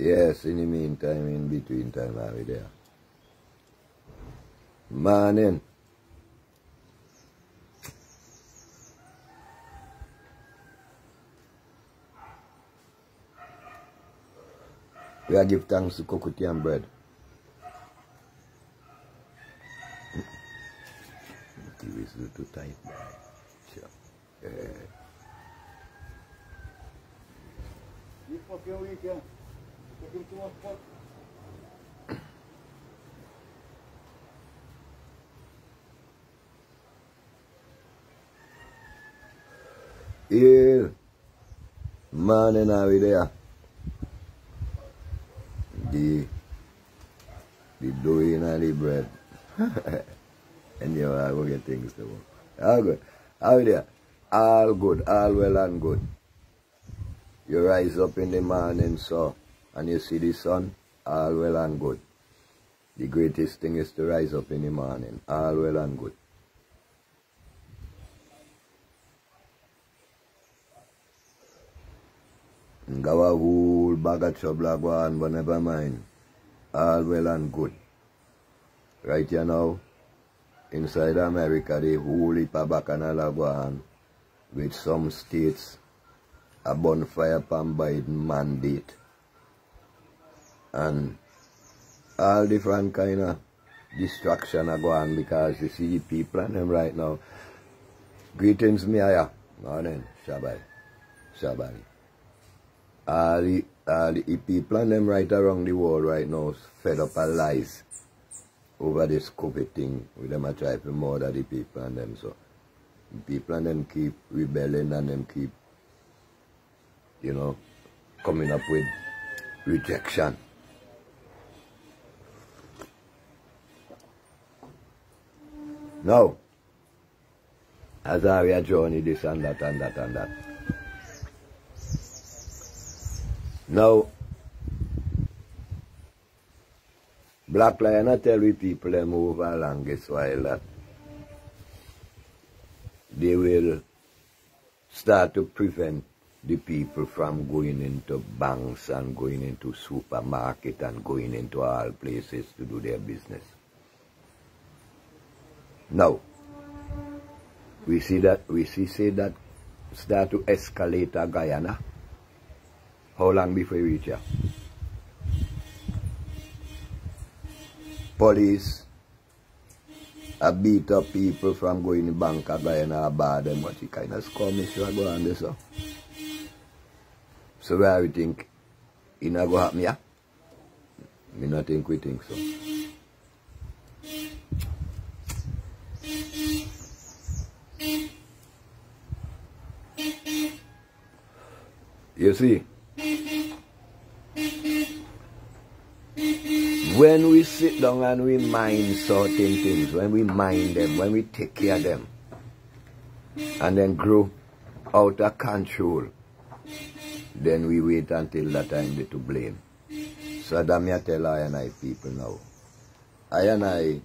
Yes, in the meantime, in between time, I'll be there. Morning. We are give thanks to cocoa and bread. TV is a little tight. Sure. You fucking weekend. Taking too much fuck. Yeah. Morning, are we there? The dough in the bread. And you I go get things to work. All good. How are we there? All good, all well and good. You rise up in the morning, so, and you see the sun, all well and good. The greatest thing is to rise up in the morning, all well and good. Got a whole bag of trouble go on, but never mind. All well and good. Right here now, inside America, the whole heap of bacchanal go on, with some states a bonfire pan Biden mandate. And all different kind of distraction are go on because you see the people and them right now. Greetings, Mia. Morning. Shabbai. Shabbai. All the people and them right around the world right now fed up of lies over this COVID thing. With them I try to murder the people and them. So the people and them keep rebelling and them keep, you know, coming up with rejection. Now, as I journey this and that and that and that. Now, Black Lion I tell we people them over longest while that they will start to prevent the people from going into banks and going into supermarket and going into all places to do their business. Now, we see that start to escalate a Guyana. How long before we reach here? Police beat up people from going to bank of Guyana or bar them, but it kind of skirmish will go on this. So where we think it not go happen here? Me not think we think so. You see, when we sit down and we mind certain things, when we mind them, when we take care of them, and then grow out of control, then we wait until that time to blame. So that me I tell I and I people now, I and I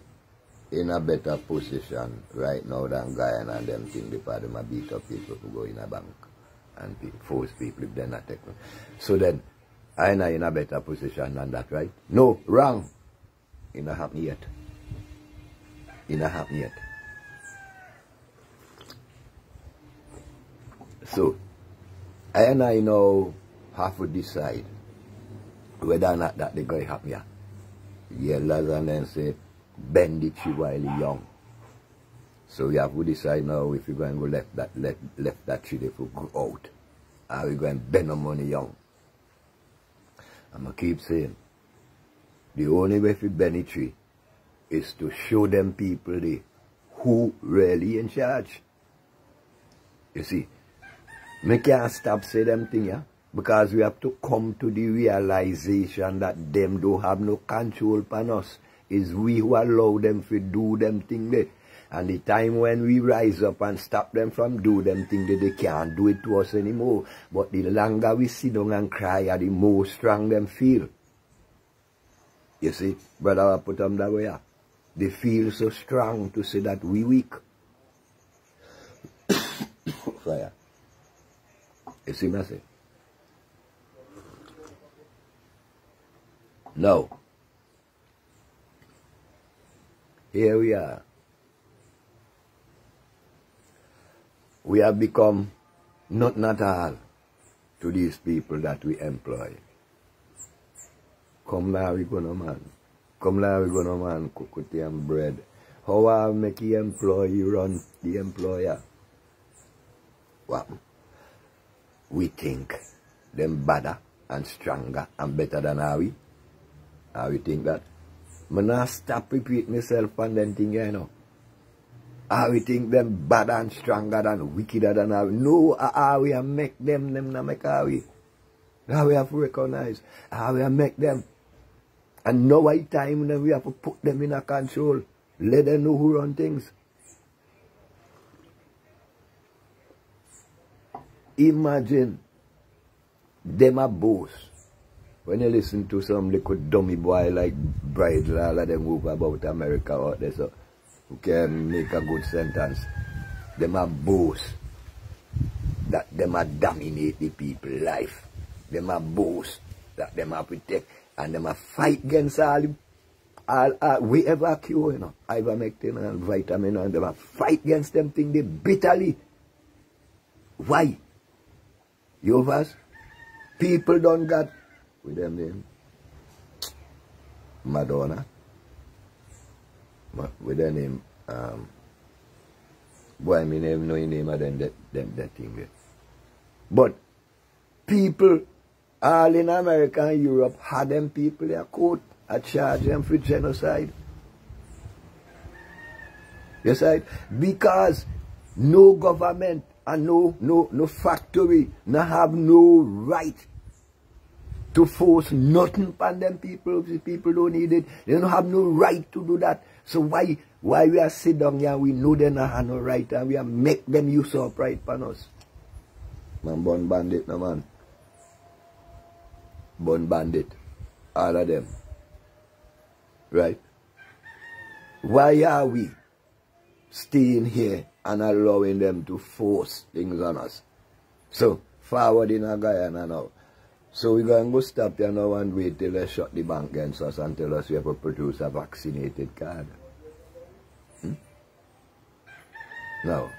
in a better position right now than Guyana and them thing because them beat up people who go in a bank and force people if they're not taking. So then, I and I in a better position than that, right? No, wrong. It not happen yet. It not happen yet. So, I and I now have to decide whether or not that they're going to happen here. Yeah, and then say, bend the tree while you're young. So we have to decide now if we're going to go left that tree if we go out. Or we're going to bend the money young. I'm going to keep saying, the only way to bend the tree is to show them people who really in charge. You see, me can't stop saying them things, yeah? Because we have to come to the realization that them don't have no control upon us. It's we who allow them to do them things there. And the time when we rise up and stop them from do them things that they can't do it to us anymore. But the longer we sit down and cry, the more strong them feel. You see, brother, I put them that way. They feel so strong to say that we weak. Fire. You see me say? Now, here we are. We have become nothing at all to these people that we employ. Come now, we gonna man. Come now, we gonna man cook with them bread. How I make the employee run the employer? What? We think them better and stronger and better than are we? How we think that? I not stop repeat myself and then think, you know. How we think them better and stronger than wickeder than are we? No, how we make them not make how we. How we have to recognize. How we make them. And now is time then we have to put them in a control. Let them know who run things. Imagine them a boss. When you listen to some little dummy boy like Bridal, all of them move about America out there, so who can make a good sentence. Them a boss. That them a dominate the people's life. Them a boss. That them a protect. And them a fight against all we ever cure, you know. Ivermectin and vitamin, and them a fight against them thing they bitterly. Why? You of us? People don't got with them name. Madonna. With their name, boy, me name no name of them that thing there. But people all in America and Europe had them people their court and charge them for genocide. Yes, right? Because no government and no factory no have no right to force nothing upon them people. If the people don't need it, they don't have no right to do that. So why we are sit down here, we know they don't have no right and we are make them usurp right upon us. Man, born bandit, no man. Born bandit. All of them. Right? Why are we staying here and allowing them to force things on us? So, forward in a Guyana now. So we're going to go stop here now and wait till they shut the bank against us and tell us we have to produce a vaccinated card. Now,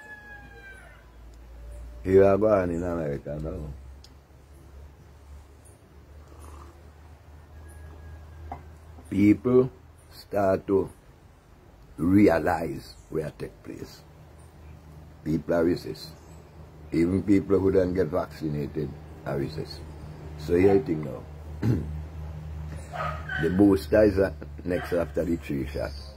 here we are going in America now. People start to realize where it takes place. People are resist. Even people who don't get vaccinated are resist. So here you think now. The booster is next after the 3 shots.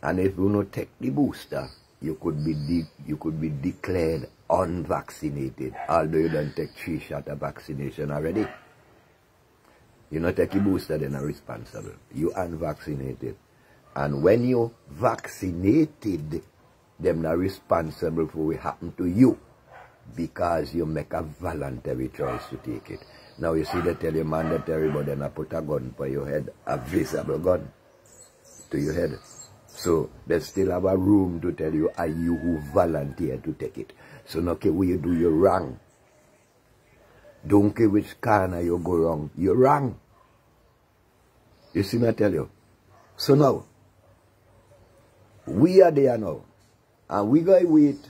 And if you don't take the booster, you could be declared unvaccinated, although you don't take 3 shots of vaccination already. You not take the booster, then are responsible. You unvaccinated. And when you vaccinated, them are responsible for what happened to you because you make a voluntary choice to take it. Now you see they tell you mandatory, but then I put a gun for your head, a visible gun to your head. So they still have a room to tell you, are you who volunteer to take it? So no care where you do, you're wrong. Don't care which corner you go wrong, you're wrong. You see me I tell you? So now, we are there now. And we going to wait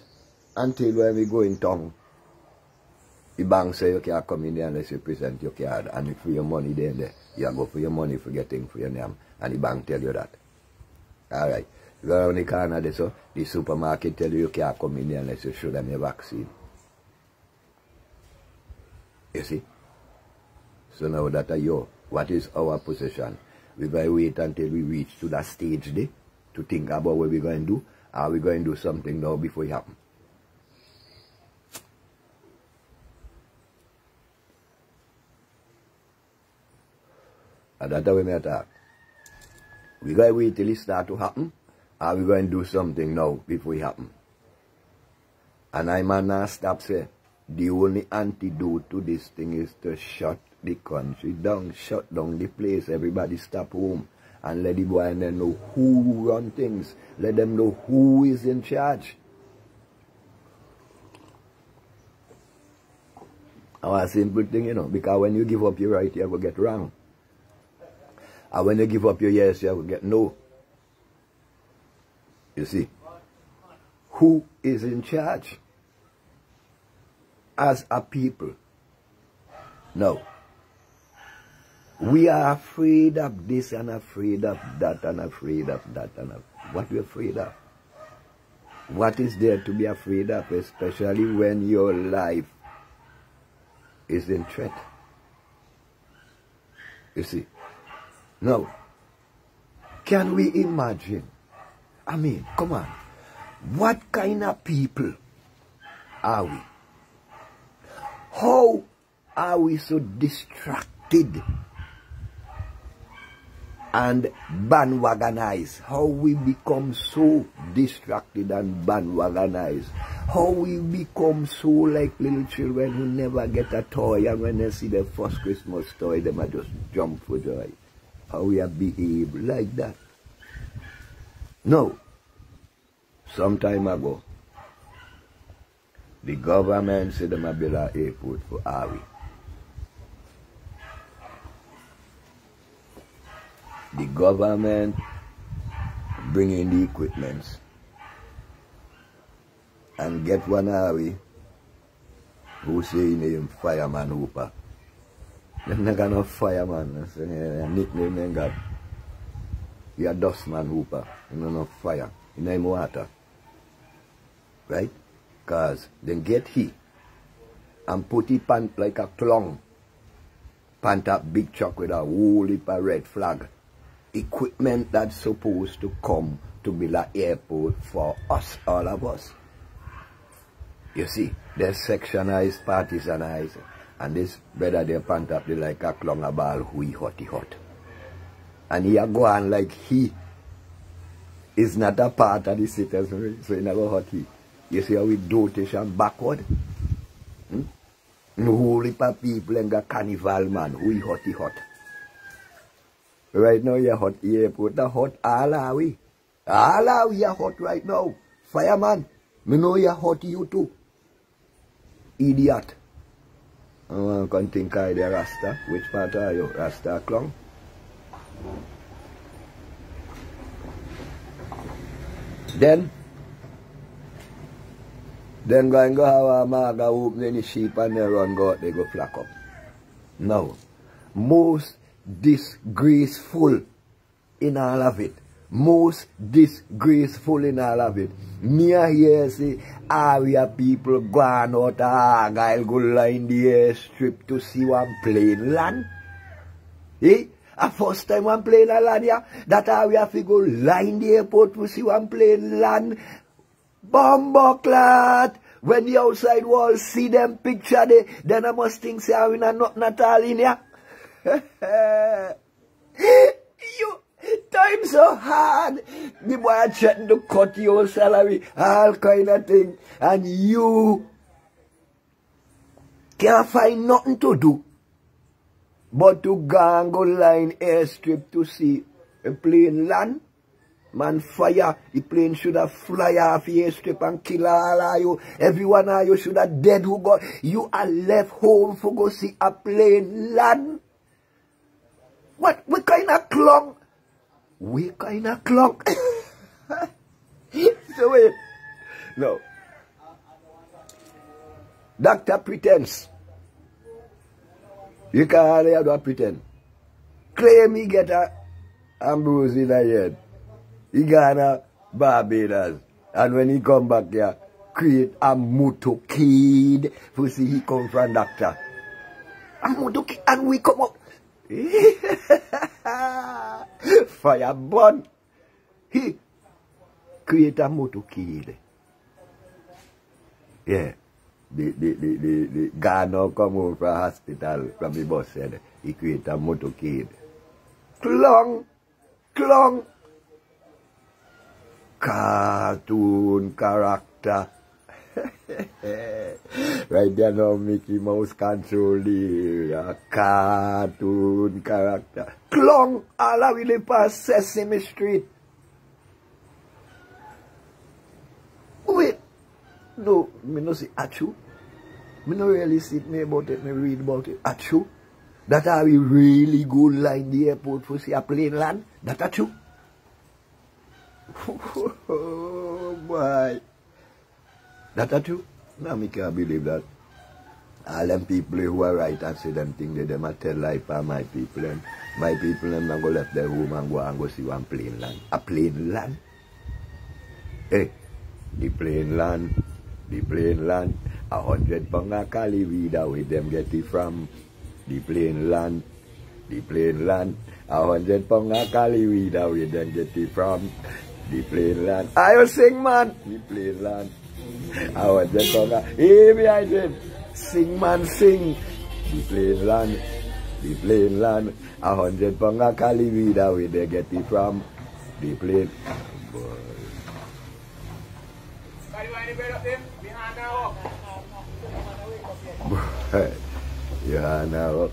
until when we go in town. The bank say you can't come in there unless you present your card. And if for your money there, you go for your money for getting for your name. And the bank tell you that. Alright. You go around the corner there, so the supermarket tell you can't come in there unless you show them your vaccine. You see? So now that are you. What is our position? We're going to wait until we reach to that stage there to think about what we're going to do. Are we going to do something now before it happens? And that's how we may talk. We're going to wait till it start to happen. Are we going to do something now before it happens? And I might not stop saying, the only antidote to this thing is to shut the country down, shut down the place, everybody stop home and let the boy and then know who run things. Let them know who is in charge. Our simple thing, you know, because when you give up your right, you will get wrong. And when you give up your yes, you will get no. You see, who is in charge? As a people. No. We are afraid of this and afraid of that and afraid of that and of what we're afraid of. What is there to be afraid of, especially when your life is in threat? You see. Now, can we imagine? I mean, come on. What kind of people are we? How are we so distracted and bandwagonized? How we become so distracted and bandwagonized? How we become so like little children who never get a toy, and when they see their first Christmas toy, they might just jump for joy. How we have behaved like that? No. Some time ago, the government said they might build an airport for Awi. The government bring in the equipments and get one Awi who say he name Fireman Hooper. They're not gonna fireman. That's a nickname they got. He a dustman Hooper. He don't know fire. He name water. Right? Because then get he and put it pan like a clown. Pant up big truck with a whole heap of red flag. Equipment that's supposed to come to build an airport for us, all of us. You see, they're sectionized, partisanized, and this brother they pant up they like a clown a ball who he hot. And he a go on like he is not a part of the citizenry, so he never hot he. You see how we dotish and backward? Whole heap of people and got carnival man, who he hot. Right now you're hot airport, the hot all are we. All are we are hot right now. Fireman, me know you're hot you too. Idiot. I can't think of the Rasta. Which part are you? Rasta clown? Then go and go have a maga open any sheep and they run go out, they go flack up. Now, most disgraceful in all of it. Most disgraceful in all of it. Me here say, area people going out I'll go line the airstrip to see one plane land. Eh? A first time one plane land here, that we have to go line the airport to see one plane land. Bumbleclad! When the outside walls see them picture they, then I must think say we not nothing at all in here. You time so hard. The boy threatened to cut your salary, all kind of thing. And you can't find nothing to do but to go and go line airstrip to see a plane land. Man fire, the plane should have fly off the airstrip and kill all of you. Everyone of you should have dead who got. You are left home for go see a plane land. What kind of clown? What kind of clown? So wait. No. Doctor pretends. You can't hardly have to pretend. Claim he get a bruise in the head. He gonna Barbados. And when he come back here, create a motorcade. For see he come from doctor. A motorcade. And we come up. Fire burn. He create a motorcade. Yeah. The guy now come home from hospital from the bus said he create a motorcade. Clong. Cartoon character. Right there now Mickey Mouse control the cartoon character. Clong all of the past Sesame Street. Wait. No, me no see Achu. Me no really see me about it, me read about it. Achu. That are we really good line the airport for see a plane land? That are true? Oh boy. That are true? No, me can't believe that. All them people who are right and say them things, they a tell lie for my people. And my people them not go left their home and go see one plane land. A plane land? Hey, the plane land. 100 pound a cali weed away them get it from. The plane land. 100 pound a cali weed away them get it from. The plane land. I sing man. The plane land. 100 pound a. Hey, behind him. Sing man sing. The plane land. 100 pound a cali weed away they get it from. The plane. Oh, boy. Yeah, now,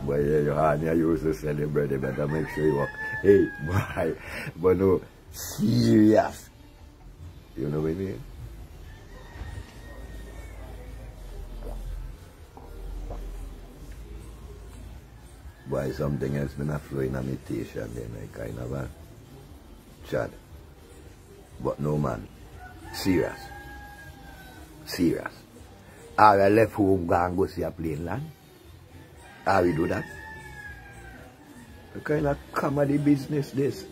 boy, your hand you used to celebrate, you better make sure you walk. Hey, boy, but no, serious. You know what I mean? Boy, something else been a flowing imitation, then I kind of a chat. But no, man, serious. Are I left home and go see a plane land? Are we do that? What kind of comedy business this?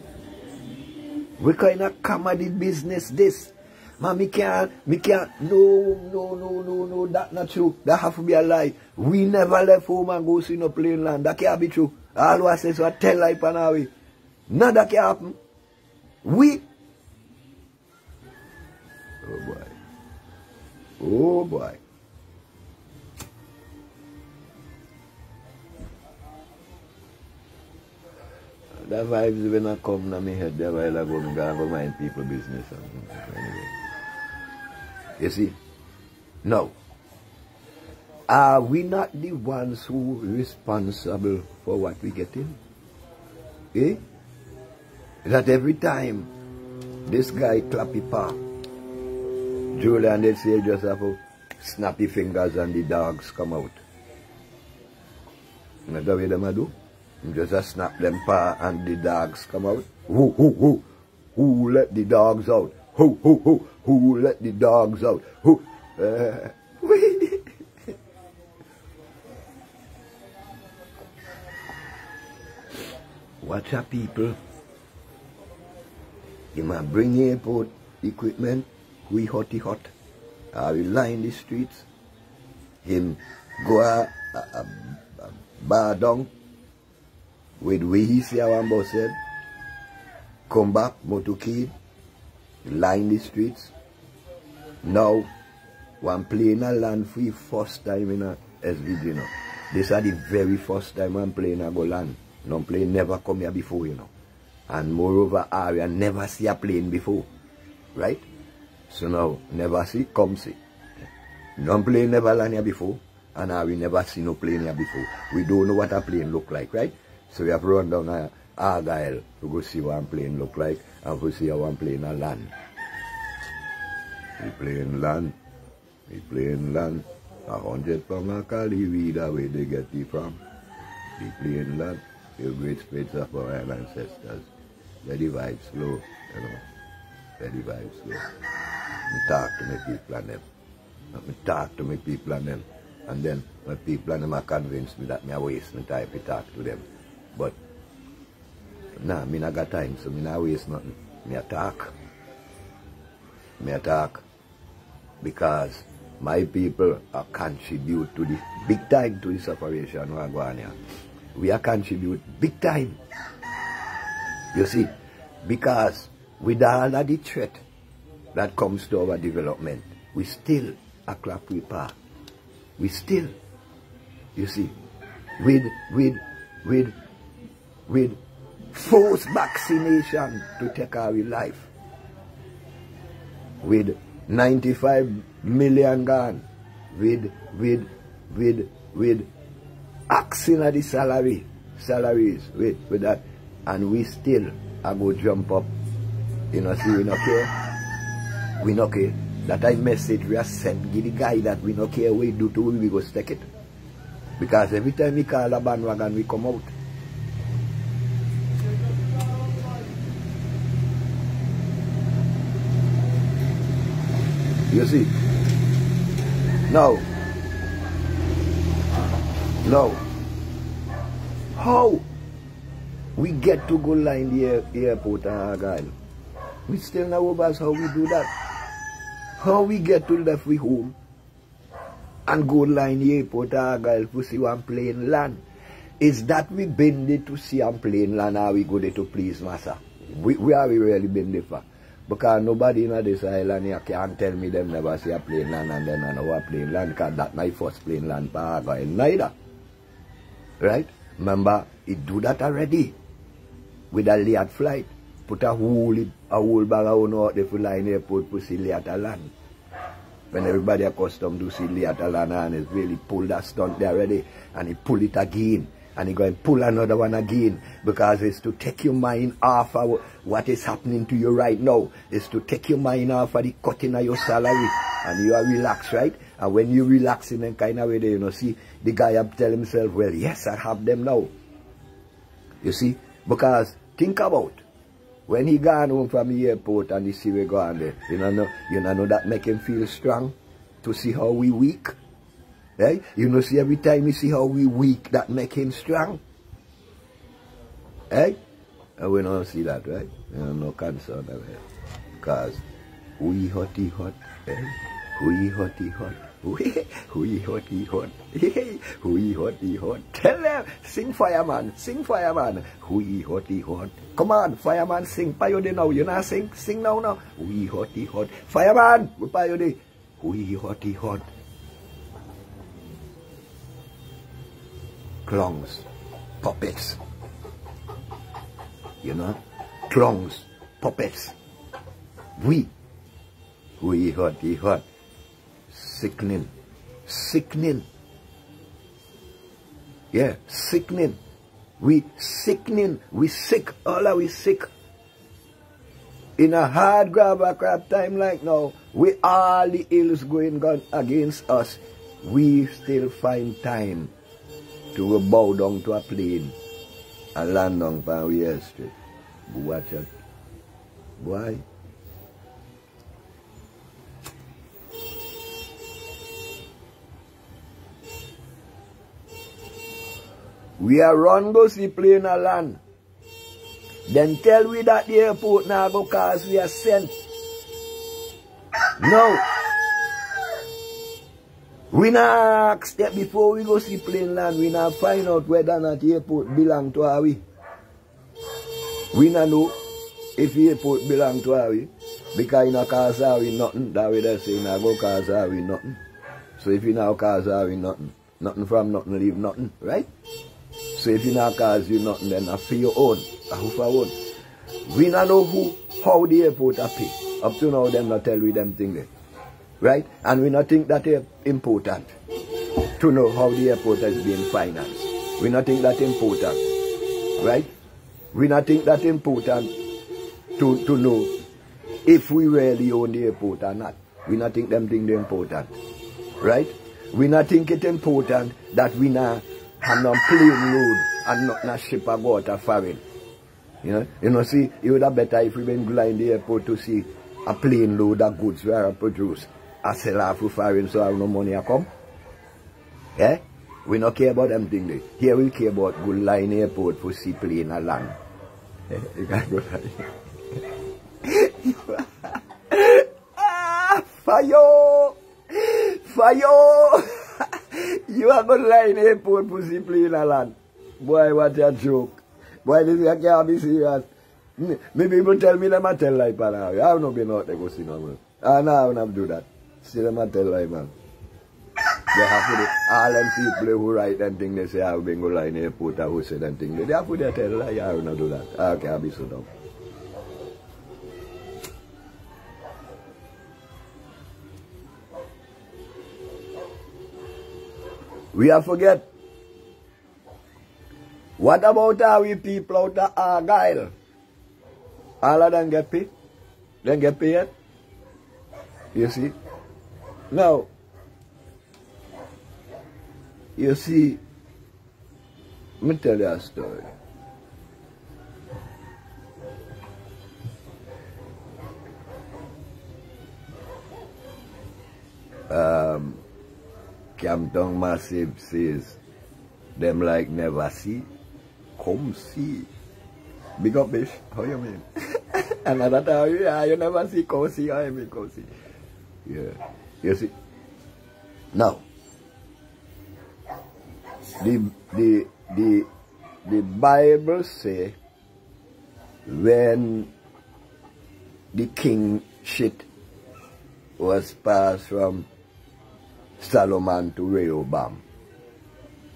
What kind of comedy business this? Man, me can't, no, that's not true. That have to be a lie. We never left home and go see no plane land. That can't be true. All I say so I tell lie pan away. None that can happen. We. Oh boy. Oh boy. The vibes when I come to my head, there while I go mind people business. Anyway. You see? Now, are we not the ones who responsible for what we get in? Eh? That every time this guy clap his paw, Julian, they say just have to snap your fingers and the dogs come out. You know the way them do? Just a snap them paw and the dogs come out. Who let the dogs out? Who let the dogs out? Who? Watch out, people. You might bring airport equipment. We hot. We line the streets. Him go a bar down with we he see our boss said. Come back, motorcade, line the streets. Now, one plane a land for the first time in a SVG, you know. This is the very first time one plane a go land. No plane never come here before, you know. And moreover, area never see a plane before. Right? So now, never see, come see. No plane never land here before. And we never see no plane here before. We don't know what a plane look like, right? So we have to run down Argyle to go see what a plane look like and to see how one plane a land. The plane land. 100 pound a cali weed where they get it from. The plane land. The great spirits of our ancestors. Let the vibes flow, you know. Let the vibes flow. I talk to my people and them. I talk to my people and them. And then my people and them are convinced me that I waste my time to talk to them. But nah, me not got time, so me not waste nothing. Me talk. Because my people are contribute to the big time to this operation we are going here. We are contribute big time. You see, because with all of the threat that comes to our development, we still a clap with power. We still, you see, with forced vaccination to take our life, with 95 million gone, with axing at the salaries, with that, and we still are go jump up. You know, see, we not care. We not care. That I message we are sent, give the guy that we not care what we do to we go stick it. Because every time we call a bandwagon, we come out. You see? Now, how we get to go line the airport and Argyle? We still know about how we do that. How we get to left we home and go line the airport and Argyle to see one plane land? Is that we been there to see one plane land, or we go there to please massa? We are really been there for? Because nobody in this island here can tell me them never see a plane land and then I know a plane land, because that's my first plane land for Argyle neither. Right? Remember, it do that already. With a late flight. Put a whole bag of out there for line airport to see later land. When everybody accustomed to see later land and it's really pull that stunt there already. And he pull it again. And he go and pull another one again. Because it's to take your mind off of what is happening to you right now. It's to take your mind off of the cutting of your salary. And you are relaxed, right? And when you relax in a kind of way, you know, see, the guy up tell himself, well, yes, I have them now. You see? Because think about when he gone home from the airport and he see we go on there, you know that make him feel strong to see how we weak. Eh? You know, see every time you see how we weak, that make him strong. Eh? And we don't see that, right? You know, no concern of it. Because we hotty hot, eh? We hotty hot. We hotty hot. We hotty hot. Tell them, sing fireman, sing fireman. We hotty hot. Come on, fireman, sing. Payode now. You know, sing now. We hotty hot. Fireman, we payode. We hotty hot. Clowns, puppets. You know, clowns, puppets. We hotty hot. Sickening. Yeah, sickening. We sickening. We sick. All are we sick. In a hard grab a crap time like now, with all the ills going on against us, we still find time to bow down to a plane and land on Panway Street. Watch it. Why? We are run go see plane a land. Then tell we that the airport now go cause we are sent. No. We not ask that before we go see plane land, we not find out whether or not the airport belong to our we. We not know if the airport belong to our we. Because it not cause our we nothing. That way they say not go cause our we nothing. So if you not cause our we nothing, nothing from nothing leave nothing, right? So if you not cause you nothing, then I for your own. I who for own. We not know how the airport are pay. Up to now, them not tell we them thing there. Right? And we not think that it's important to know how the airport is being financed. We not think that important. Right? We not think that important to know if we really own the airport or not. We not think them things important. Right? We not think it important that we not have no plane load and not a ship a go out of foreign. You know, see, it would have better if we been going the airport to see a plane load of goods we are produced. I sell off for foreign so I have no money to come. Eh? We don't care about them things. Here we care about good line airport for see plane and land. You can't go there. Fire! Fire! You are good line airport for see plane and land. Boy, what a joke. Boy, this can't be serious. Maybe people tell me them I tell lie, but I have not been out there go see no man. I don't do that. See them I tell lie, man. They have to do, all them people who write them thing, they say I've been go line airport or who say them thing. They have to tell lie, I will not do that. I can't be so dumb. We have forget. What about our people out of Argyle? All of them get paid? They get paid? You see? Now, you see, Let me tell you a story. Campton Massive says, them like never see, come see. Big up, bitch. How you mean? Another time, yeah, you never see, come see. How you mean, come see? Yeah. You see? Now, the Bible say when the king shit was passed from Solomon to Rehoboam.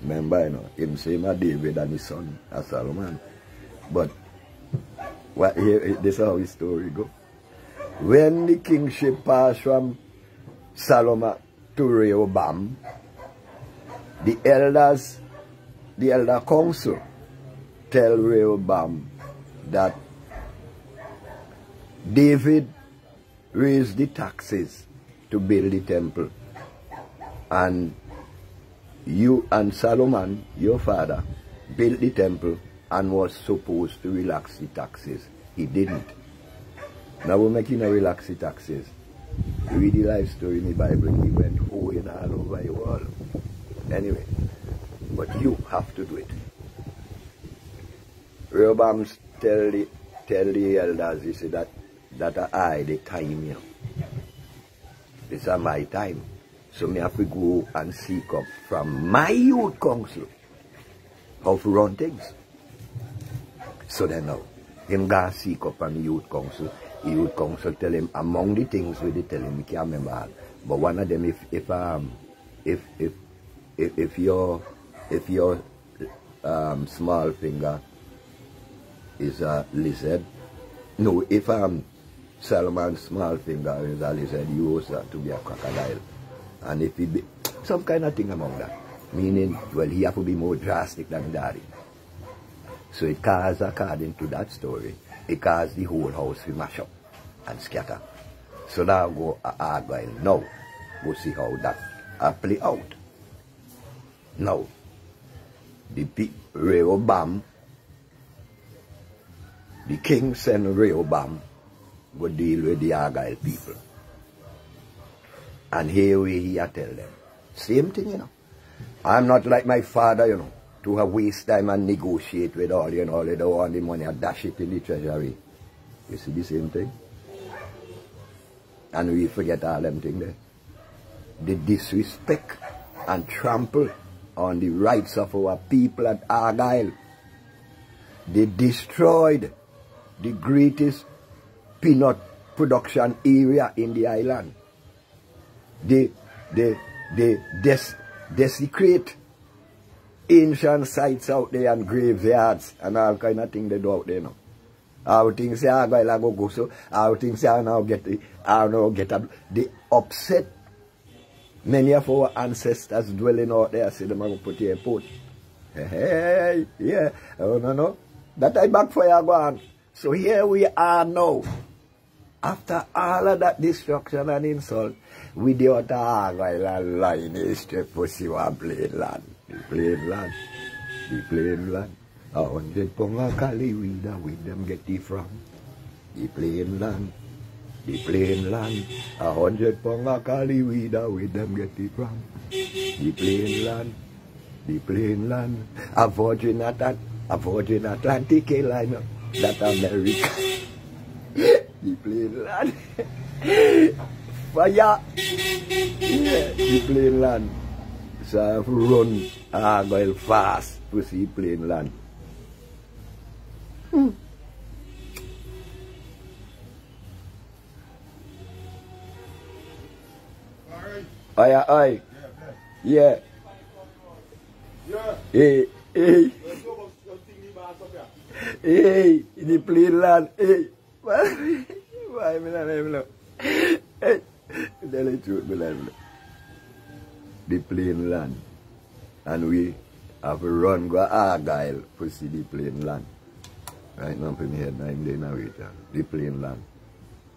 Remember, you know, him same David and his son as Solomon. But what here, this is how his story go. When the kingship passed from Solomon to Rehoboam, the elder council tell Rehoboam that David raised the taxes to build the temple, and you and Solomon, your father, built the temple and was supposed to relax the taxes. He didn't. Now we're making a relax the taxes. Read the life story in the Bible. He went hoeing all over the world. Anyway, but you have to do it. Rehoboam tell the elders, he said that I the time, you know. This is my time. So me have to go and seek up from my youth council how to run things. So then now, him go seek up from the youth council. The youth council tell him among the things where they tell him, we can't remember all. But one of them, if your small finger is a lizard, no, if Solomon's small finger is a lizard, you also to be a crocodile. And if he be some kind of thing among that, meaning, well, he have to be more drastic than daddy. So it caused, according to that story, it caused the whole house to mash up and scatter. So now go argue now. Go see how that play out. Now, the Rehoboam, the king sent Rehoboam go deal with the Argyle people. And here we tell them, same thing, you know. I'm not like my father, you know, to have waste time and negotiate with all, you know, they don't want the money and dash it in the treasury. You see the same thing? And we forget all them things there. They disrespect and trample on the rights of our people at Argyle. They destroyed the greatest peanut production area in the island. They desecrate ancient sites out there and graveyards and all kind of things they do out there now. How things say Argyle go so, how things say now they upset many of our ancestors dwelling out there, see them going to put here put. Hey, yeah, oh no. That I backfire go on. So here we are now. After all of that destruction and insult, we the other Argyle and line is straight pussy one plain land. The plain land. The plain land. 100 pound of Cali weed them get it from. The plain land. The plain land. 100 pound of Cali weed them get it from. The plain land. The plain land. A Virgin Atlantic line. That America. The plain land. Fire. Yeah, the plain land. So I have to run Argyle fast to see plain land. Aye. Yeah. Hey. Hey, the plain land. Hey. Why me not? Hey. Tell the truth, me not. The plain land. And we have to run go Argyle to see the plain land. Right now, for me head, I'm there now, the plain land.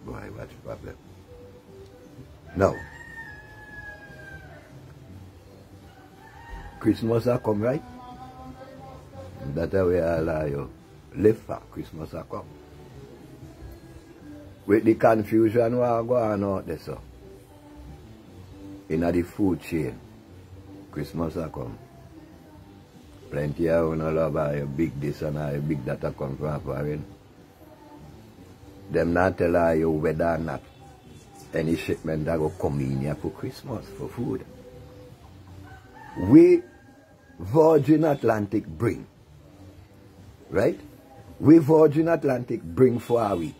Boy, what's the problem? Now, Christmas are come, right? That's why all of you live for Christmas a come. With the confusion what go on out there, so. In the food chain, Christmas a come. Plenty of you love a big this and a big that a come from foreign. Them not tell you whether or not any shipment that go come in here for Christmas, for food. We Virgin Atlantic bring. Right? We Virgin Atlantic bring for our we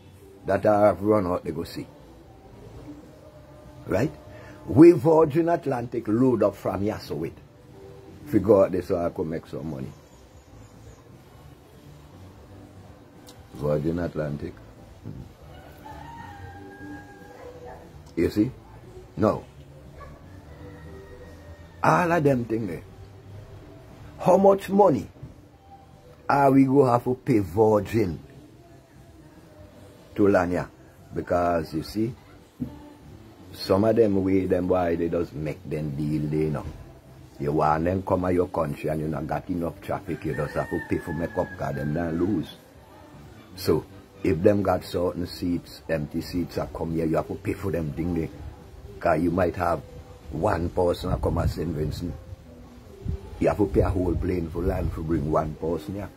that have run out they go see. Right? We Virgin Atlantic load up from here so with. Figure out this so I could make some money. Virgin Atlantic. You see? No. All of them things there. How much money are we going to have to pay Virgin to Lanya? Because you see, some of them way them why they just make them deal they know. You want them come to your country and you not got enough traffic, you just have to pay for make up because them don't lose. So if them got certain seats, empty seats that come here, you have to pay for them thing there. Because you might have one person that come at St. Vincent. You have to pay a whole plane for land to bring one person here.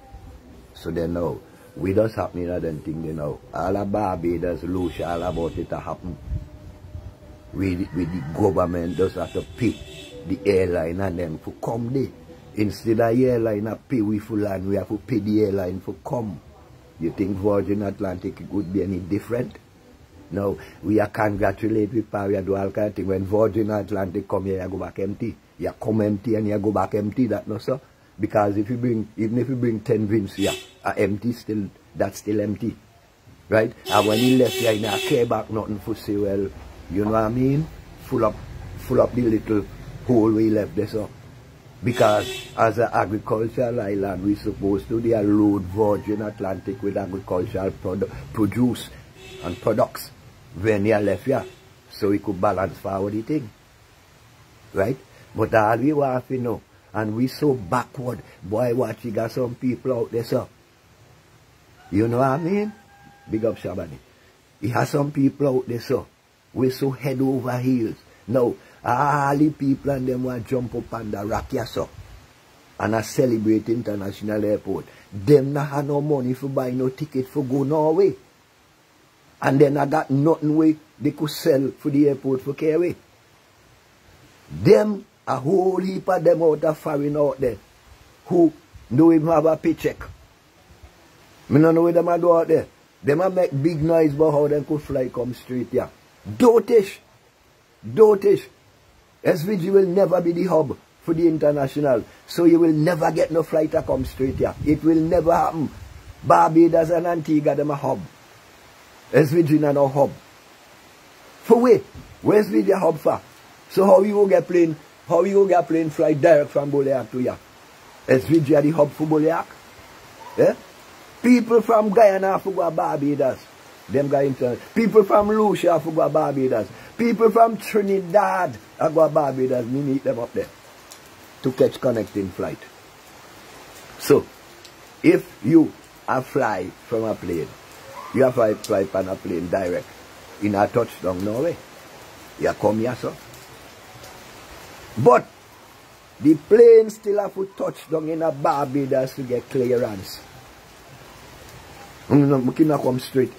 So they know. We just happening at them thing they know. All the Barbados, Lucia, all about it to happen. With the government just have to pay the airline and them for come there. Instead of the airline to pay we for land, we have to pay the airline for come. You think Virgin Atlantic would be any different? No, we are congratulate with power, we do all kind of thing. When Virgin Atlantic come here, you go back empty. You come empty and you go back empty, that no sir. Because if you bring, even if you bring 10 vins here, empty still, that's still empty. Right? And when you left here, you don't care back nothing for say, well, you know what I mean? Full up the little hole we left there, so. Because as an agricultural island, we're supposed to load Virgin Atlantic with agricultural produce and products when you left here. So we could balance forward the thing. Right? But all we want to know, and we so backward, boy, watch, you got some people out there, so. You know what I mean? Big up Shabani. He has some people out there, so. We're so head over heels. Now, all the people and them want to jump up on the rock, yeah, so. And I celebrate international airport. Them not have no money for buy no ticket for go Norway. And then I got nothing way they could sell for the airport for carry. Them, a whole heap of them out of foreign out there who don't even have a paycheck. I don't know what them do out there. Them a make big noise about how them could fly come straight here. Dotish. SVG will never be the hub for the international. So you will never get no flight to come straight here. It will never happen. Barbados and Antigua, them a hub. SVG not no hub. For where? Where's SVG hub for? So how you get plane flight direct from Boliak to here? SVG are the hub for Boliak? Yeah? People from Guyana have to go to Barbados. Them guys international. People from Lucia have to go to Barbados. People from Trinidad have to go to Barbados. We meet them up there to catch connecting flight. So, if you are fly from a plane, you have to fly on a plane direct in a touchdown Norway. You come here, so. But the plane still have to touch down in a Barbados to get clearance. We cannot come straight.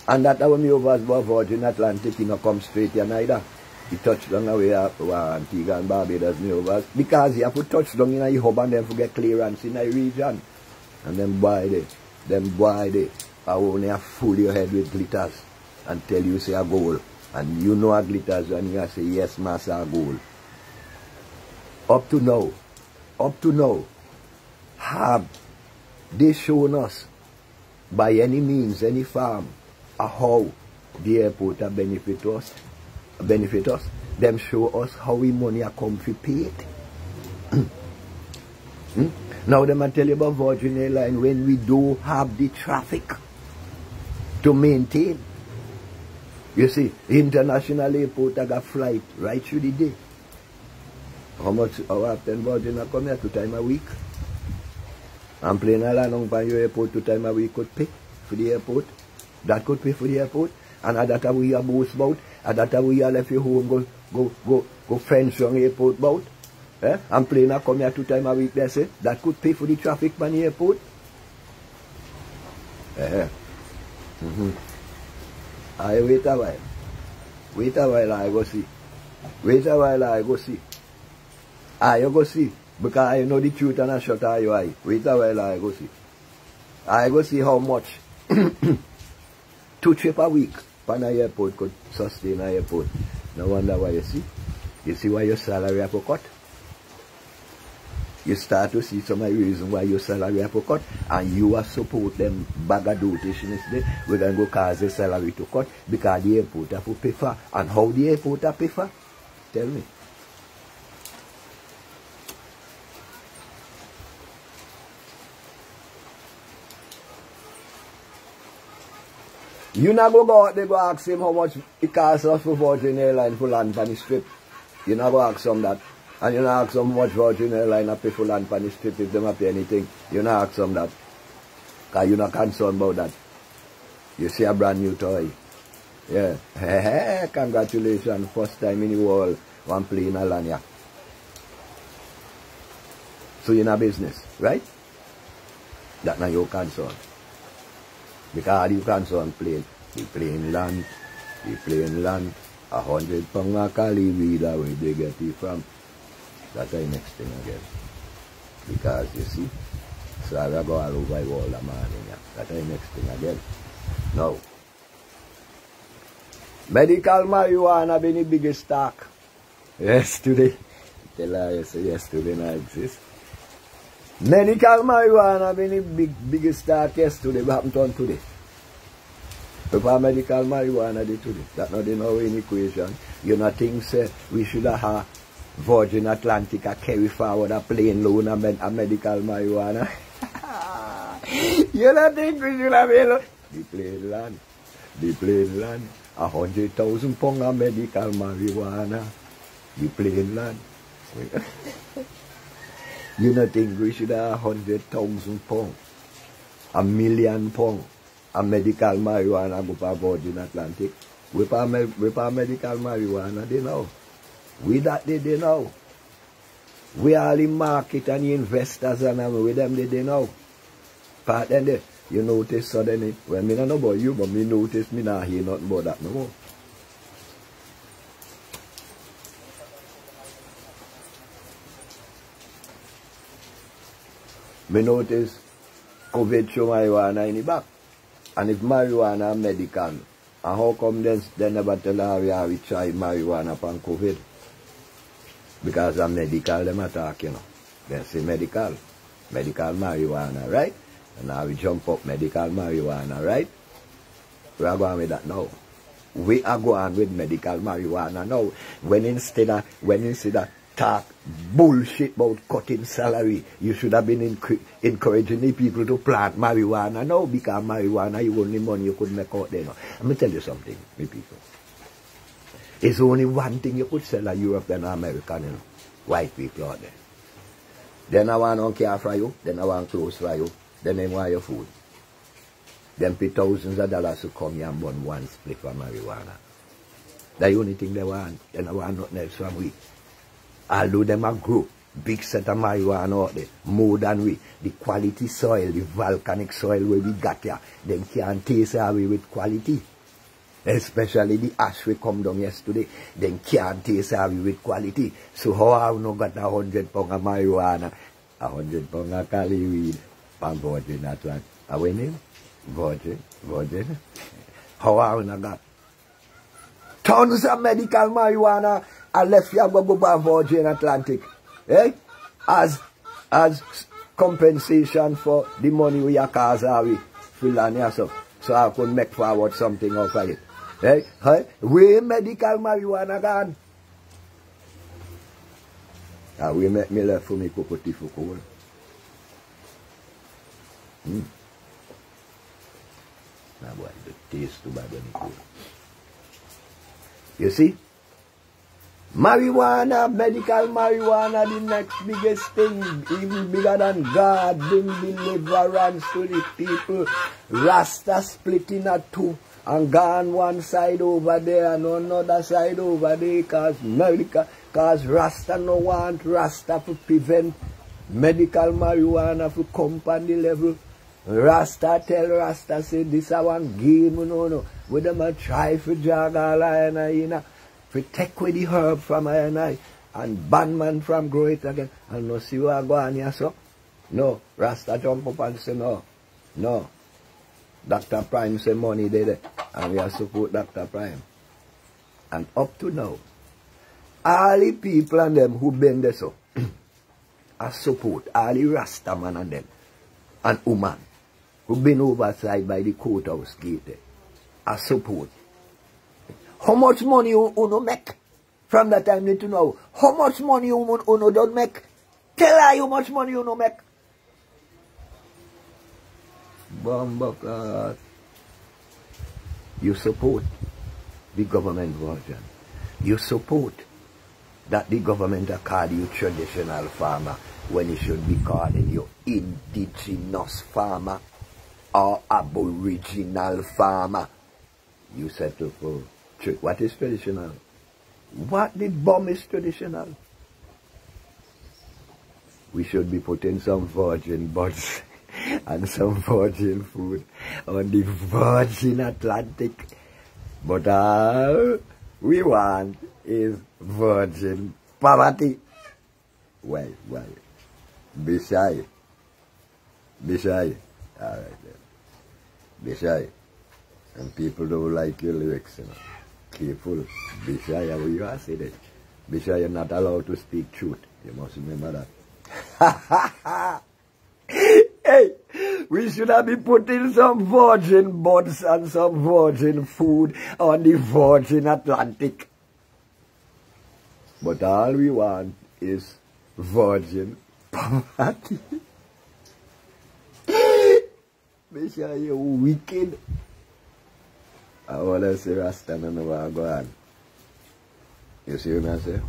And that when we over about Virgin Atlantic, you know, come straight here neither. You touch down away Antigua and Barbados me over. Because you have to touch down in a hub and then to get clearance in a region. And then boy they I only have full your head with glitters and tell you say a goal. And you know a glitters and you say yes master a goal. Up to now, have they shown us by any means, any farm, how the airport benefit us? Them show us how we money are come to pay it. Now them I tell you about Virgin Airline when we do have the traffic to maintain. You see, international airport I got flight right through the day. How often Virgin come here? 2 times a week? And plane along by your airport 2 times a week could pay for the airport. That could pay for the airport. And that we are boast about. And that we are left your home go fence on airport boat. And plane a come here 2 times a week, they say. That could pay for the traffic by the airport. I wait a while. Wait a while, I go see. Wait a while, I go see. You go see. Because I know the truth and I shut your eye. Wait a while, I go see. I go see how much 2 trips a week on an airport could sustain an airport. No wonder why you see. You see why your salary have to cut. You start to see some of the reason why your salary have to cut. And you are support them bagadotishness there. We're going to go cause the salary to cut because the airport have to pay for. And how the airport have to pay for? Tell me. You not go out there go ask him how much it costs us for Virgin Airline for land on the strip. You not go ask him that. And you not ask him how much Virgin Airline pay for land on the strip if they don't pay anything. You not ask him that. Because you're not concerned about that. You see a brand new toy. Yeah. Congratulations. First time in the world one plane a land here. So you're not business, right? That's not your concern. Because you concern plane. The plane land. 100 pounds a cali wheel where they get it from. That's the next thing again. Because you see, so I go all over the world, man. That's the next thing again. Now, medical marijuana been the biggest talk. Yesterday. Tell her yesterday not exist. Medical marijuana been the biggest talk yesterday. What happened on today? Before medical marijuana did today. That's not in our equation. You not think say we should have Virgin Atlantic carry forward a plane loan a medical marijuana. You not think we should have the plane land. 100,000 pounds of medical marijuana. The plane land. You not think we should have 100,000 pounds, £1 million a medical marijuana go for Virgin Atlantic? We for medical marijuana, they know. We that they know. We are the market and the investors and with them they know. But then you notice suddenly, well, me don't know about you, but me notice me not hear nothing about that no more. Me notice COVID show marijuana in the back. And if marijuana medical, and how come they never tell her we try marijuana upon COVID? Because of medical them attack, you know. They say medical marijuana, right? And now we jump up medical marijuana, right? We are going with that now. We are going with medical marijuana now. When instead of talk bullshit about cutting salary, you should have been encouraging the people to plant marijuana now, because marijuana you only money you could make out there now. Let me tell you something, my people. It's only one thing you could sell in Europe than American, you know. White people out there. Then I want on care for you, then I want clothes for you, then they want your food. Then pay thousands of dollars to come here and burn one split of marijuana. That's the only thing they want, and I want nothing else from we. Although them a grow big set of marijuana out there, more than we. The quality soil, the volcanic soil where we got here, them can't taste away with quality. Especially the ash we come down yesterday, them can't taste away with quality. So how have we not got 100 pounds of marijuana, 100 pounds of cali weed, and Virgin Atlantic? Are we name? Virgin. How have we not got tons of medical marijuana? I left here go by Virgin Atlantic, as compensation for the money we are causing so I could make forward something out of it. We medical marijuana gone. We make me left for me cocoa for cool. Now boy, the taste too bad when it cool. You see? Marijuana, medical marijuana, the next biggest thing, even bigger than God, bring deliverance to the people. Rasta split in a two and gone one side over there and another side over there because Rasta no want Rasta to prevent medical marijuana to come on the level. Rasta tell Rasta say this a one game, no. With them a try for jog all I to take away the herb from I and ban man from grow it again. And no see what go on here, so? No. Rasta jump up and say no. No. Dr. Prime say money there. And we are support Dr. Prime. And up to now, all the people and them who been there so I support all the Rasta man and them and woman who been overside by the courthouse gate there. I support. How much money you no make from that time to now? How much money you no don't make? Tell her how much money you no make. Bomba, you support the government version. You support that the government are calling you traditional farmer when it should be calling you indigenous farmer or aboriginal farmer. You settle for what is traditional? What the bomb is traditional? We should be putting some virgin buds and some virgin food on the virgin Atlantic. But all we want is virgin poverty. Well, be shy. Be shy. All right then. Be shy. And people don't like your lyrics, you know. Careful. Be shy, how you are say that. Be shy, you're not allowed to speak truth. You must remember that. Hey, we should have been putting some virgin buds and some virgin food on the virgin Atlantic. But all we want is virgin poverty. Be sure you're wicked. I want to say Rasta and know what go on. You see what I say?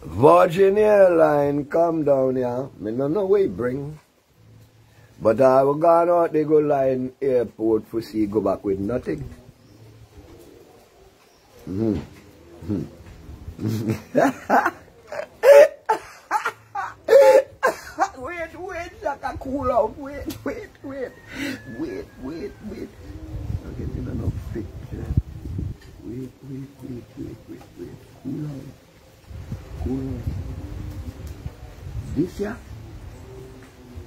Virgin Airline come down here. I don't know where it bring. But I will go out they go line airport for see go back with nothing. Wait, Shaka, cool out. Wait. I'm getting enough picture. Wait. Cool out. This year?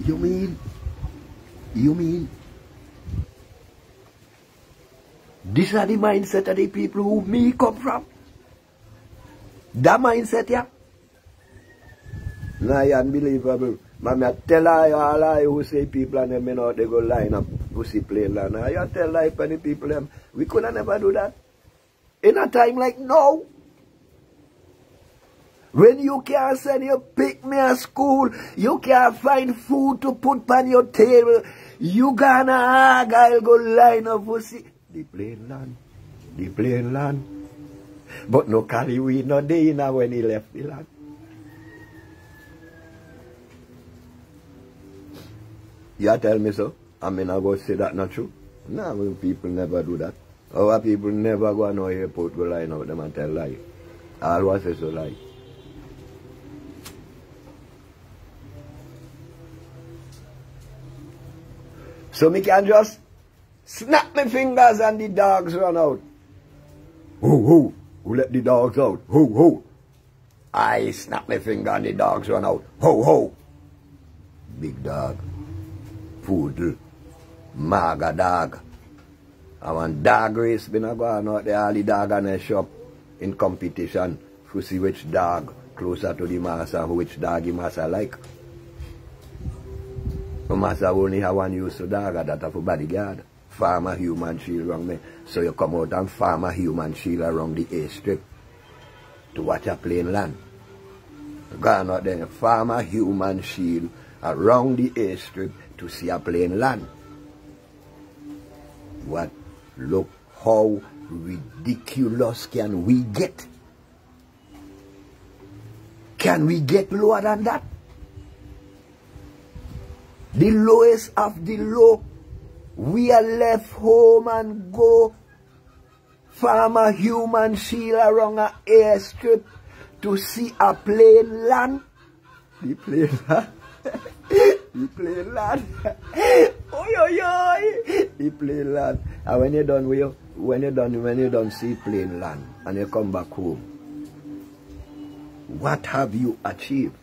You mean? These are the mindset of the people who me come from? That mindset, yeah? Nah, unbelievable. I tell all who say people and them, you know, they go line up pussy plane land. I tell like many people them, we could have never do that. In a time like now. When you can't send your pick me at school, you can't find food to put on your table, you gonna I'll go line up pussy. The plane land. But no carry we no day now when he left the land. You tell me so? I mean, I go say that not true? No, people never do that. Our people never go no airport go line out them and tell lie. All what say so lie. So me can just snap my fingers and the dogs run out. Who let the dogs out? Who? I snap my finger and the dogs run out. Ho. Big dog. Poodle. Maga dog. I want dog race been a going out there, all the dog in the shop in competition to see which dog closer to the master, which dog the master like. The master only have one use of dog that for bodyguard. Farmer human shield around me. So you come out and farm a human shield around the airstrip to watch a plane land. Gone out there, farm a human shield around the airstrip to see a plane land. What? Look how ridiculous can we get? Can we get lower than that? The lowest of the low. We are left home and go farm a human shield around an airstrip to see a plane land. The plane land. The plane land. Oi, oi, oi. The plane land. And when you're done see plane land and you come back home, what have you achieved?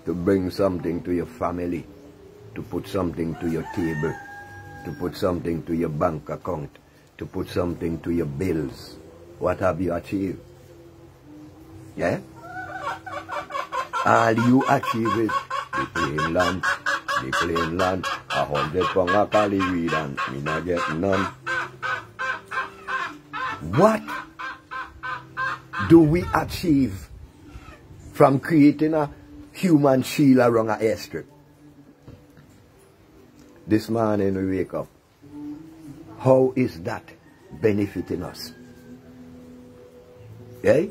To bring something to your family, to put something to your table, to put something to your bank account, to put something to your bills. What have you achieved? Yeah? All you achieve is the plain land, 100 pound a cali weed and me not get none. What do we achieve from creating a human shield around an airstrip? This morning we wake up. How is that benefiting us? Eh?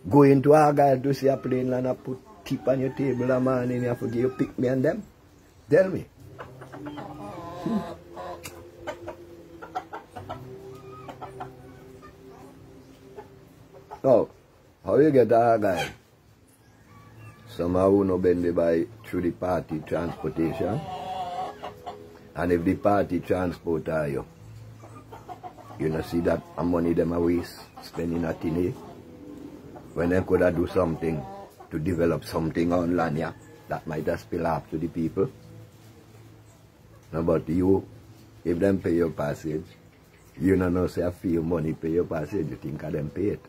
Go into our guy to see a plane land and put tip on your table a man and you have to give you pick me and them? Tell me. Oh, how you get our guy? Somehow no bend by through the party transportation. And if the party transport you, you know see that money them a waste spending a thing. When they could have do something to develop something on land, yeah, that might have spill up to the people. Now, but you, if them pay your passage, you don't know say a few money pay your passage, you think of them pay it.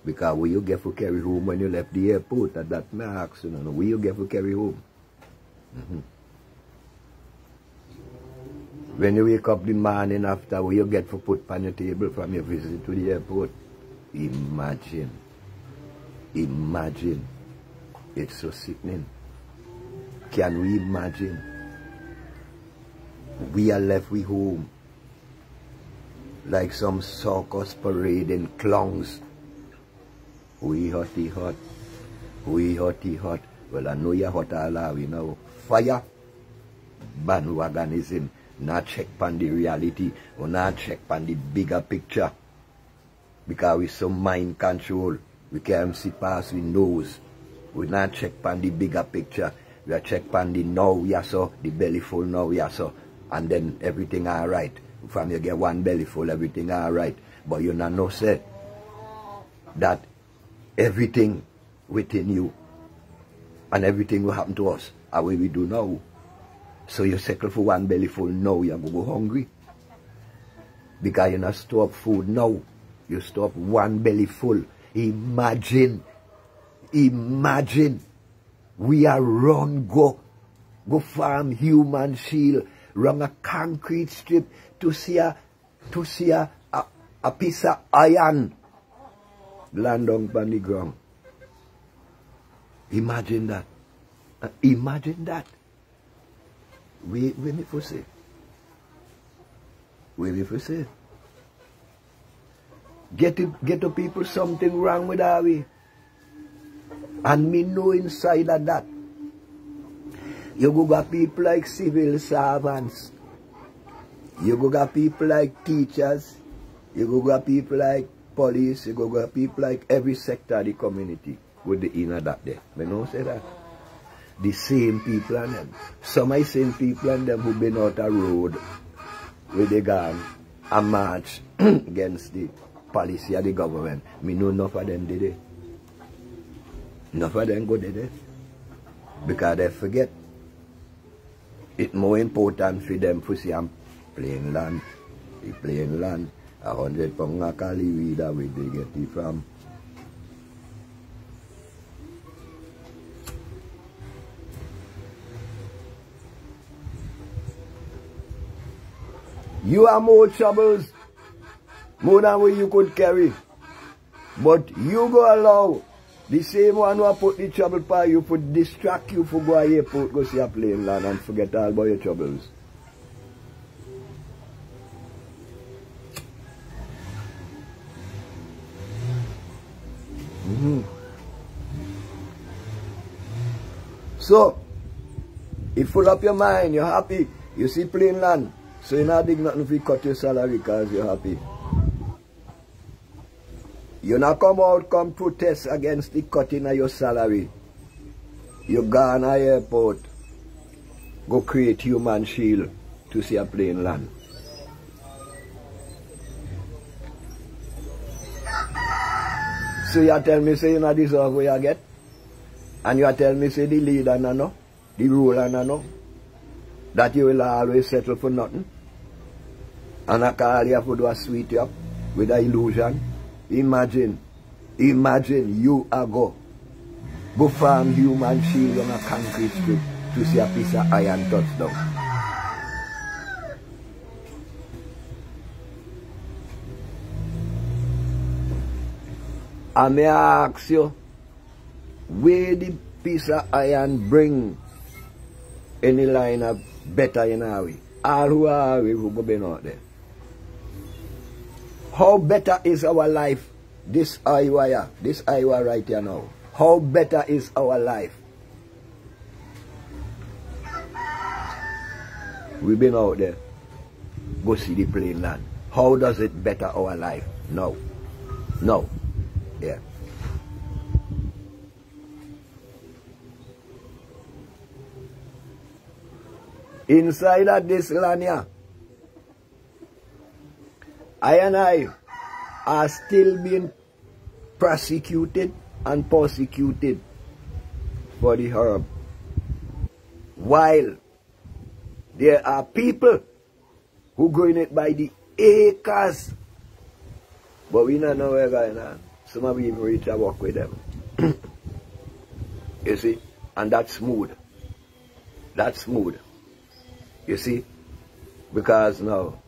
Because where you get to carry home when you left the airport, that may ask you, know, where you get to carry home. When you wake up the morning after, where you get to put on your table from your visit to the airport. Imagine. Imagine. It's so sickening. Can we imagine? We are left with home like some circus parading clowns. We hotty hot. We hotty hot. Well, I know you're hot all are we now. Fire. Bandwagonism. Not check on the reality. Or not check on the bigger picture. Because we so mind control. We can't see past we nose. We not check on the bigger picture. We are check on the now we are so, the belly full now we are so. And then everything alright. From you get one belly full, everything alright. But you not know say that everything within you and everything will happen to us how we do now. So you settle for one belly full now, you're going to go hungry. Because you not store up food now. You store up one belly full. Imagine we are run go farm human shield run a concrete strip to see a piece of iron land on the ground. Imagine that. Imagine that. Wait me for say. Wait me for say. Get to people something wrong with our way. And me know inside of that. You go got people like civil servants. You go got people like teachers. You go got people like police. You go got people like every sector of the community with the inner that there. Me know say that. The same people and them. Some of the same people and them who been out a road where they gone and march against the policy of the government. Me know enough of them did it. Enough of them go did it. Because they forget. It's more important for them to see I'm playing land. They playing land. 100 pound a cali weed where they get it from. You have more troubles, more than what you could carry. But you go allow the same one who put the trouble for you, for distract you, for go to the airport, go see a plane land and forget all about your troubles. So, you full up your mind, you're happy, you see plain land, so you're not doing nothing if you cut your salary because you're happy. You not come protest against the cutting of your salary. You go on an airport, go create human shield to see a plain land. So you tell me say you not deserve what you get? And you tell me say the leader no, the ruler no, that you will always settle for nothing? And I call you for do a sweet you up with an illusion? Imagine you are go farm human shield on a concrete strip to see a piece of iron touch down. I may ask you, where the piece of iron bring any line of better in our way? All who are we who go be out there. How better is our life? This Iowa right here now. How better is our life? We've been out there. Go see the plain land. How does it better our life? No. No. Yeah. Inside of this land here, I and I are still being prosecuted and persecuted for the herb. While there are people who growing it by the acres. But we don't know where going on. Some of you even reach and work with them. You see? And that's smooth. That's smooth. You see? Because now,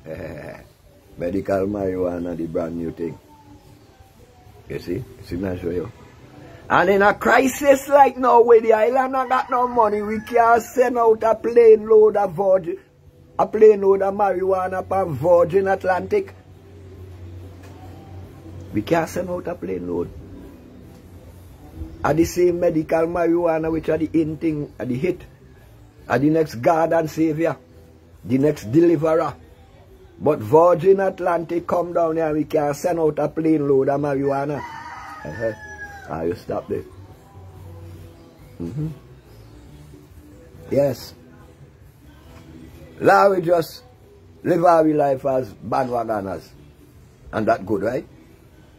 medical marijuana, the brand new thing. You see? See me show you. And in a crisis like now, where the island not got no money, we can't send out a plane load of marijuana from Virgin Atlantic. We can't send out a plane load. And the same medical marijuana which are the in thing, are the hit, are the next God and Savior, the next deliverer. But Virgin Atlantic come down here and we can't send out a plane load of marijuana. You stop there. Yes. Now we just live our life as bandwagoners. And that good, right?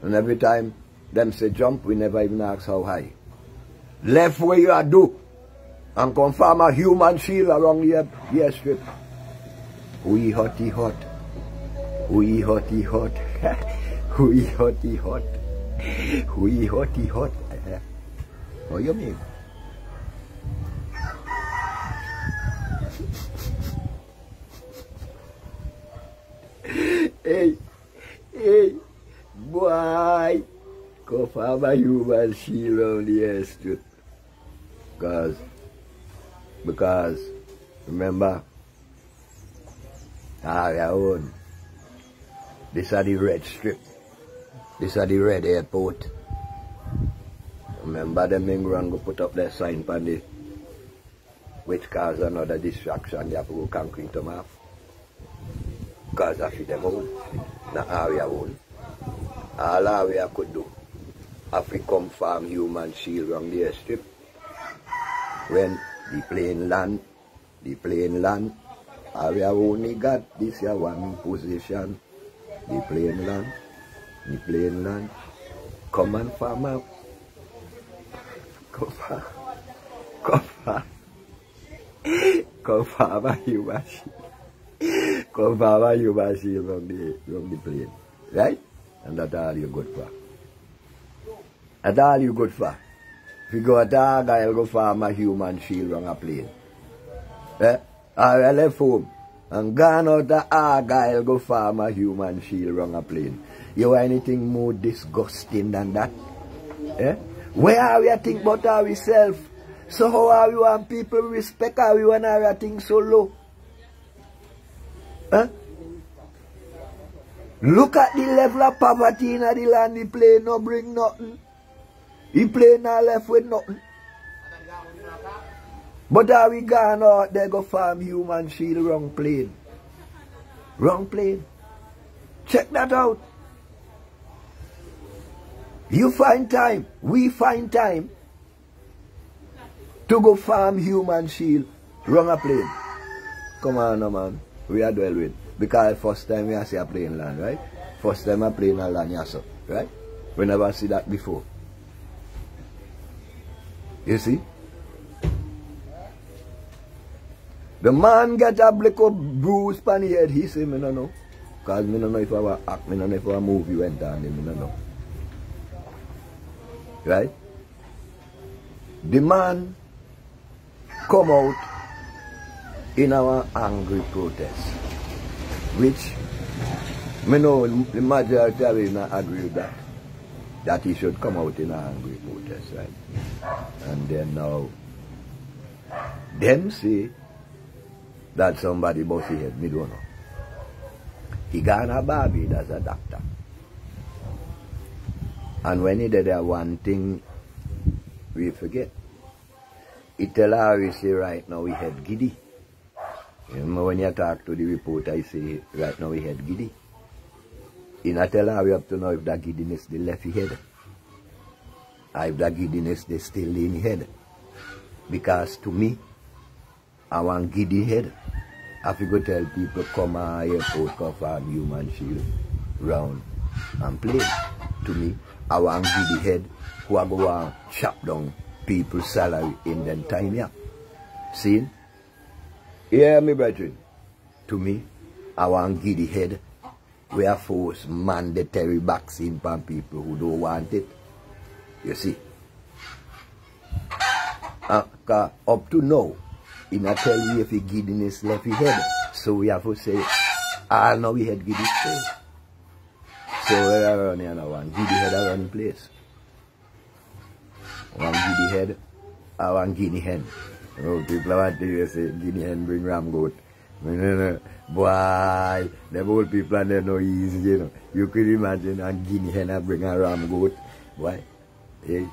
And every time them say jump, we never even ask how high. Left where you are do and confirm a human shield around the airstrip. We hotty hot. We hotty hot. We hotty hot. We hotty hot. What you mean? Hey, boy, go farm a human shield on the airstrip. Because, remember, our own. This are the red strip. This are the red airport. Remember them in go put up their sign on the, which cause another distraction. You have to go concrete them off. Because I them own. Not area own. All area could do. If we come farm human shield around the airstrip. When the plane land, we have only got this here one position. The plane land, come and farm up. Come farm a human shield. Come farm a human shield from the plane. Right? And that's all you good for. That's all you good for. If you go at Argyle, I'll go farm a human shield on a plane. I left home and gone out to Argyle, go farm a human shield on a plane. You want anything more disgusting than that? Where are we think about ourselves? So how are we want people respect how we want our things so low? Look at the level of poverty in the land. The plane no bring nothing. The plane not left with nothing. But are we gone out there go farm human shield wrong plane? Wrong plane. Check that out. You find time, we find time to go farm human shield wrong a plane. Come on no man, we are dwell with. Because first time we see a plane land, right? First time a plane land, yes, right? We never see that before. You see? The man get a blick up bruise on the head, he say, me no know. Because me no know if I was act, me no know if a movie went on, me no know. Right? The man come out in our angry protest, which me know the majority of us not agree with that he should come out in an angry protest, right? And then now, them say that somebody bust his head, me don't know. He gone a Barbie as a doctor. And when he did that one thing, we forget. He tell her, he say, right now he head giddy. You know, when you talk to the reporter, he say, right now he head giddy. He not tell her, we have to know if that giddiness they left his head. Or if that giddiness they still in his head. Because to me, I want giddy head. I have to go tell people, come on airport, come farm human shield round and play. To me, I want giddy head who are going to chop down people's salary in them time, yeah. See? Yeah, me brethren. To me, I want giddy head we are force mandatory vaccine for people who don't want it. You see? Up to now, he not tell you if he giddiness left his head. So we have to say, all now we had giddy stay. So we are around here now, one giddy head around the place. One giddy head, or one guinea hen. You know, people want to say, guinea hen bring ram goat. Boy, the old people are not easy, you know. You could imagine a guinea hen bring a ram goat. Why? Hey,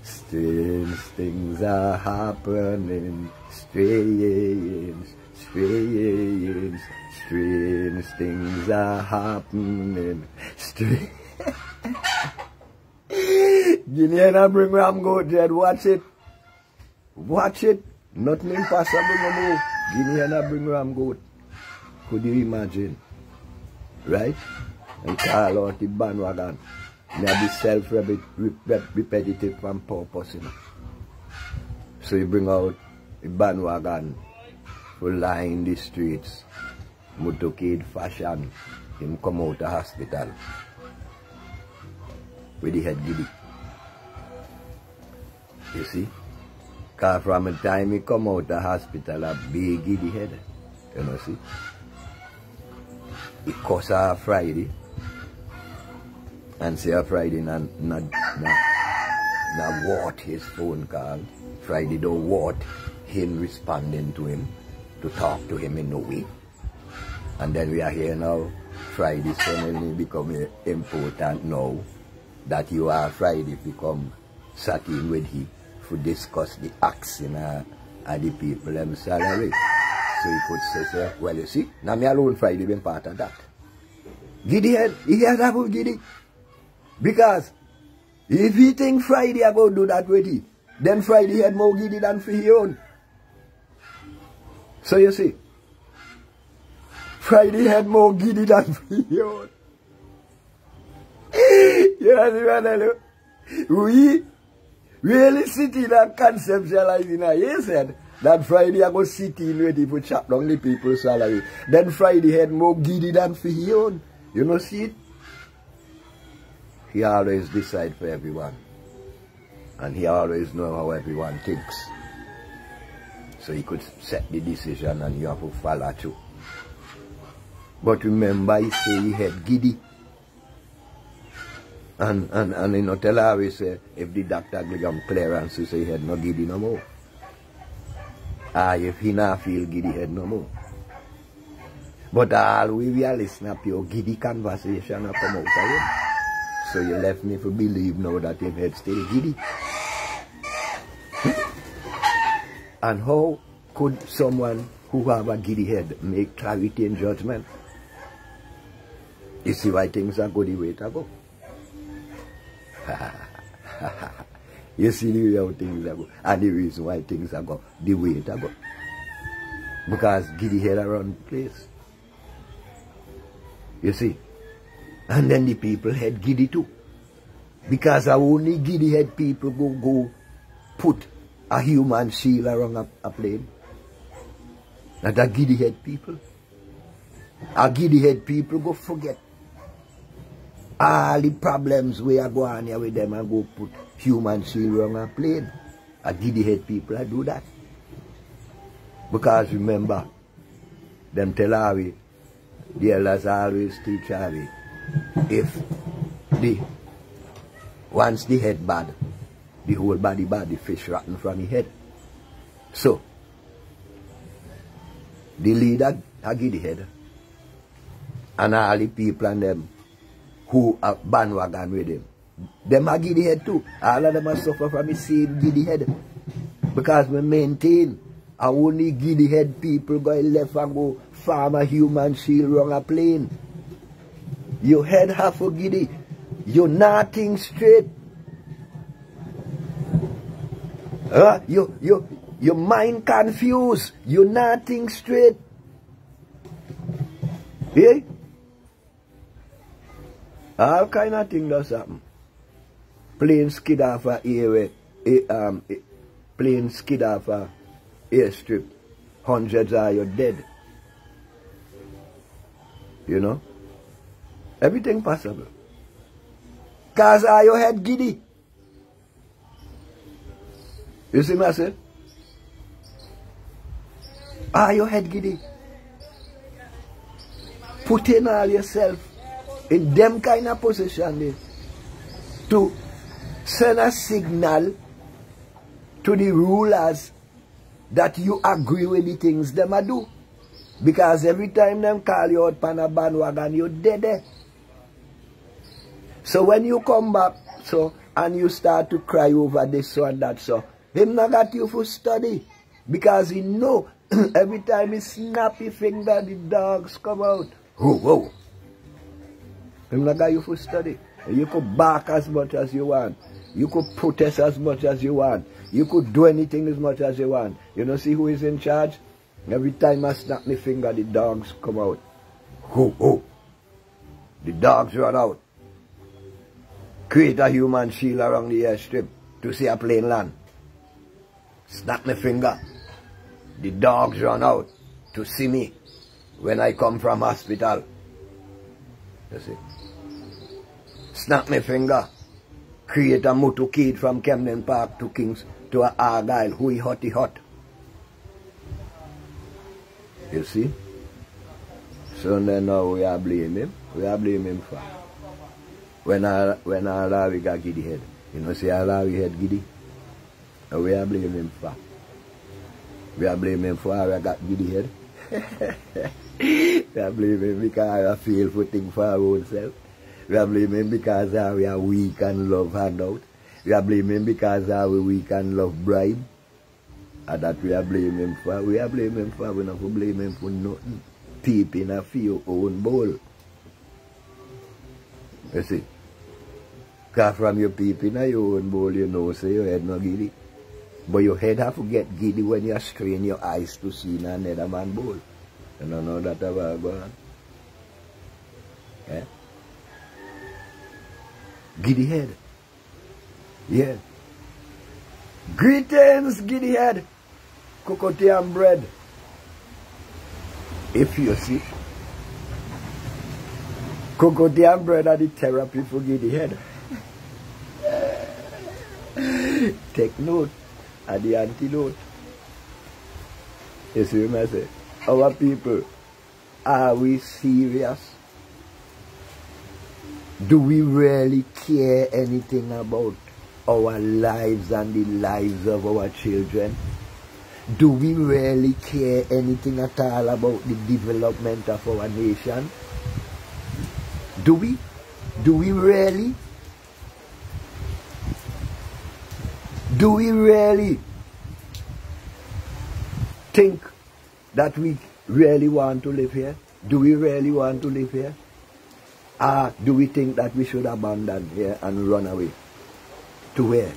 strange things are happening. Strange things are happening. Guinea hen bring ram goat, Jed. Watch it. Watch it. Nothing impossible no more. Guinea hen bring ram goat. Could you imagine? Right? And call out the bandwagon. May be self-repetitive from purpose, you know. So you bring out the bandwagon for line the streets. Motorcade fashion. Him come out the hospital with the head giddy. You see? Because from the time he come out the hospital, a big giddy head. You know, see? He cuss her Friday and say a Friday not what his phone call. Friday don't what him responding to him to talk to him in no way. And then we are here now. Friday suddenly become important now that you are Friday become sat in with him to discuss the action of the people and salary. So he could say, well, you see, now me alone Friday been part of that. Giddy head, he had double giddy. Because if he think Friday I go do that with him, then Friday had more giddy than for his own. So you see, Friday had more giddy than for his own. You know, we really sitting and conceptualizing. He said that Friday I go sitting with him to chop down the people's salary. Then Friday had more giddy than for his own. You know, see it? He always decide for everyone. And he always know how everyone thinks. So he could set the decision and you have to follow through. But remember, he say he had giddy. And you know, tell her, we say, if the doctor give him clearance, he say he had no giddy no more. If he not feel giddy, he had no more. But all we are listening to your giddy conversation and come out of it. So you left me to believe now that him head still giddy. And how could someone who have a giddy head make clarity in judgment? You see why things are good the way to go. You see the way how things are go. And the reason why things are go the way to go. Because giddy head around the place. You see? And then the people head giddy too. Because only giddy head people go put a human shield around a plane. Not a giddy head people. A giddy head people go forget all the problems we are going here with them and go put human shield around a plane. A giddy head people I do that. Because remember, them tell Harvey, the elders always teach Harvey, if once the head bad, the whole body bad, the fish rotten from the head. So, the leader a giddy head, and all the people and them who are bandwagon with him, them a giddy head too. All of them are suffer from the same giddy head. Because we maintain only giddy head people go left and go farm a human shield around a plane. Your head half a giddy. You're nothing straight. Your mind confused. You're nothing straight. Hey? All kind of things does happen. Plane skid off a airway, plane skid off a airstrip. Hundreds are you dead. You know? Everything possible. Cause are your head giddy. You see me I say? Are your head giddy? Put in all yourself in them kind of position to send a signal to the rulers that you agree with the things them a do. Because every time them call you out pan a bandwagon, you're dead there. So when you come back, so, and you start to cry over this so and that, so, him not got you for study. Because he know, every time he snap his finger, the dogs come out. Whoa, whoa. Him not got you for study. You could bark as much as you want. You could protest as much as you want. You could do anything as much as you want. You know, see who is in charge? Every time I snap my finger, the dogs come out. Whoa, whoa. The dogs run out. Create a human shield around the airstrip to see a plane land. Snap my finger. The dogs run out to see me when I come from hospital. You see. Snap my finger. Create a motorcade from Camden Park to Kings to a Argyle. Who he hot. You see? So then now we are blaming him. We are blaming him for when we got giddy head. You know, see all we head giddy. And we are blaming him for. We are blaming him for how I got giddy head. We are blaming him because I feel for things for our own self. We are blaming him because we are weak and love handout. We are blaming him because we are weak and love bribe. And that we are blaming him for. We are blaming him for. We are not blaming him for nothing. Peeping a few own bowl. You see? Because from your peeping a your own bowl, you know, say your head not giddy. But your head have to get giddy when you strain your eyes to see another man bowl. You don't know that ever go on. Yeah? Giddy head. Yeah. Greetings, giddy head. Cocoa and bread. If you see, cocoa and bread are the therapy for giddy head. Take note at the antidote. You see what I say? Our people, are we serious? Do we really care anything about our lives and the lives of our children? Do we really care anything at all about the development of our nation? Do we? Do we really? Do we really? think that we really want to live here? Do we really want to live here? Or do we think that we should abandon here and run away? To where?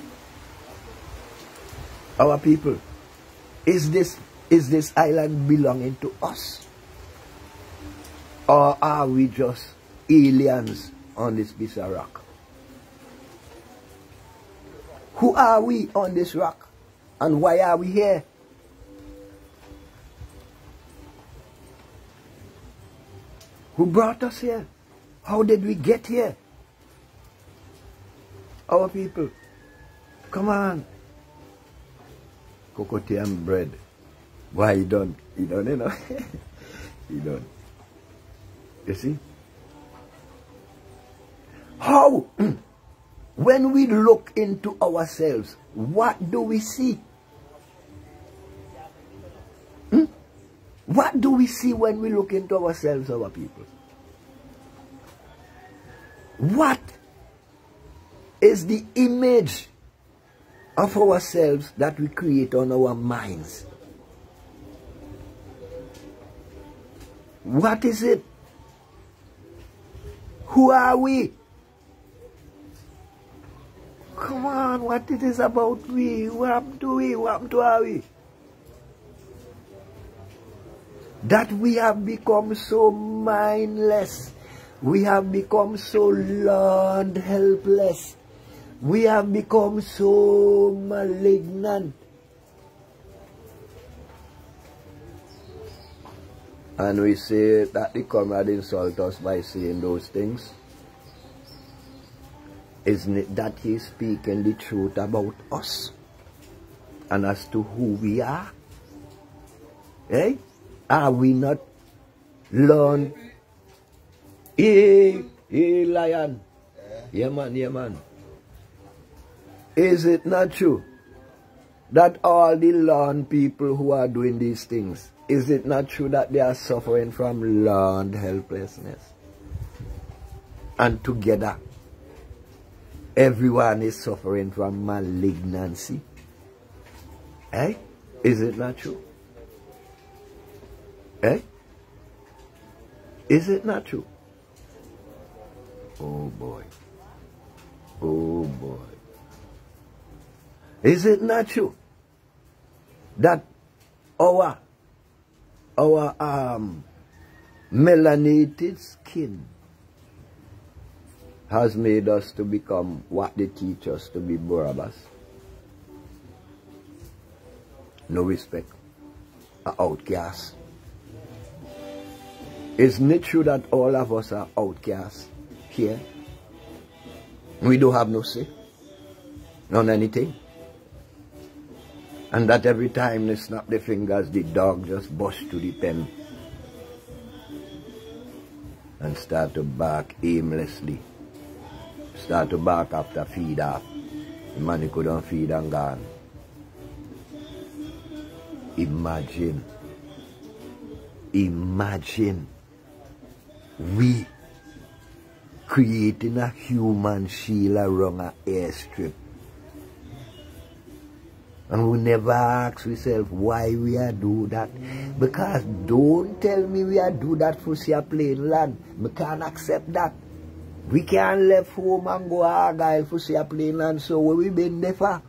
Our people, is this island belonging to us? Or are we just aliens on this piece of rock? Who are we on this rock? And why are we here? Who brought us here? How did we get here? Our people, come on. Cocoa and bread. Why he done? He done, you know. He done. You see? How? When we look into ourselves, what do we see? What do we see when we look into ourselves, our people? What is the image of ourselves that we create on our minds? What is it? Who are we? Come on, what it is about we? What happened to we? What happened to are we? That we have become so mindless. We have become so learned, helpless. We have become so malignant. And we say that the comrade insult us by saying those things. Isn't it that he is speaking the truth about us? And as to who we are? Eh? Are we not learned? Hey, lion. Yeah, man, yeah, man. Is it not true that all the learned people who are doing these things, is it not true that they are suffering from learned helplessness? And together, everyone is suffering from malignancy. Eh? Is it not true? Eh? Is it not true? Oh boy. Oh boy. Is it not true that our melanated skin has made us to become what they teach us to be Barabbas? No respect. An outcast. Isn't it true that all of us are outcasts here? We don't have no say on anything. And that every time they snap their fingers, the dog just bust to the pen and start to bark aimlessly. Start to bark after feed off. The man who couldn't feed and gone. Imagine. Imagine. We creating a human shield around an airstrip. And we never ask ourselves why we are do that. Because don't tell me we are do that for see a plain land. We can't accept that. We can't left home and go Argyle for see a plain land. So where we been there for?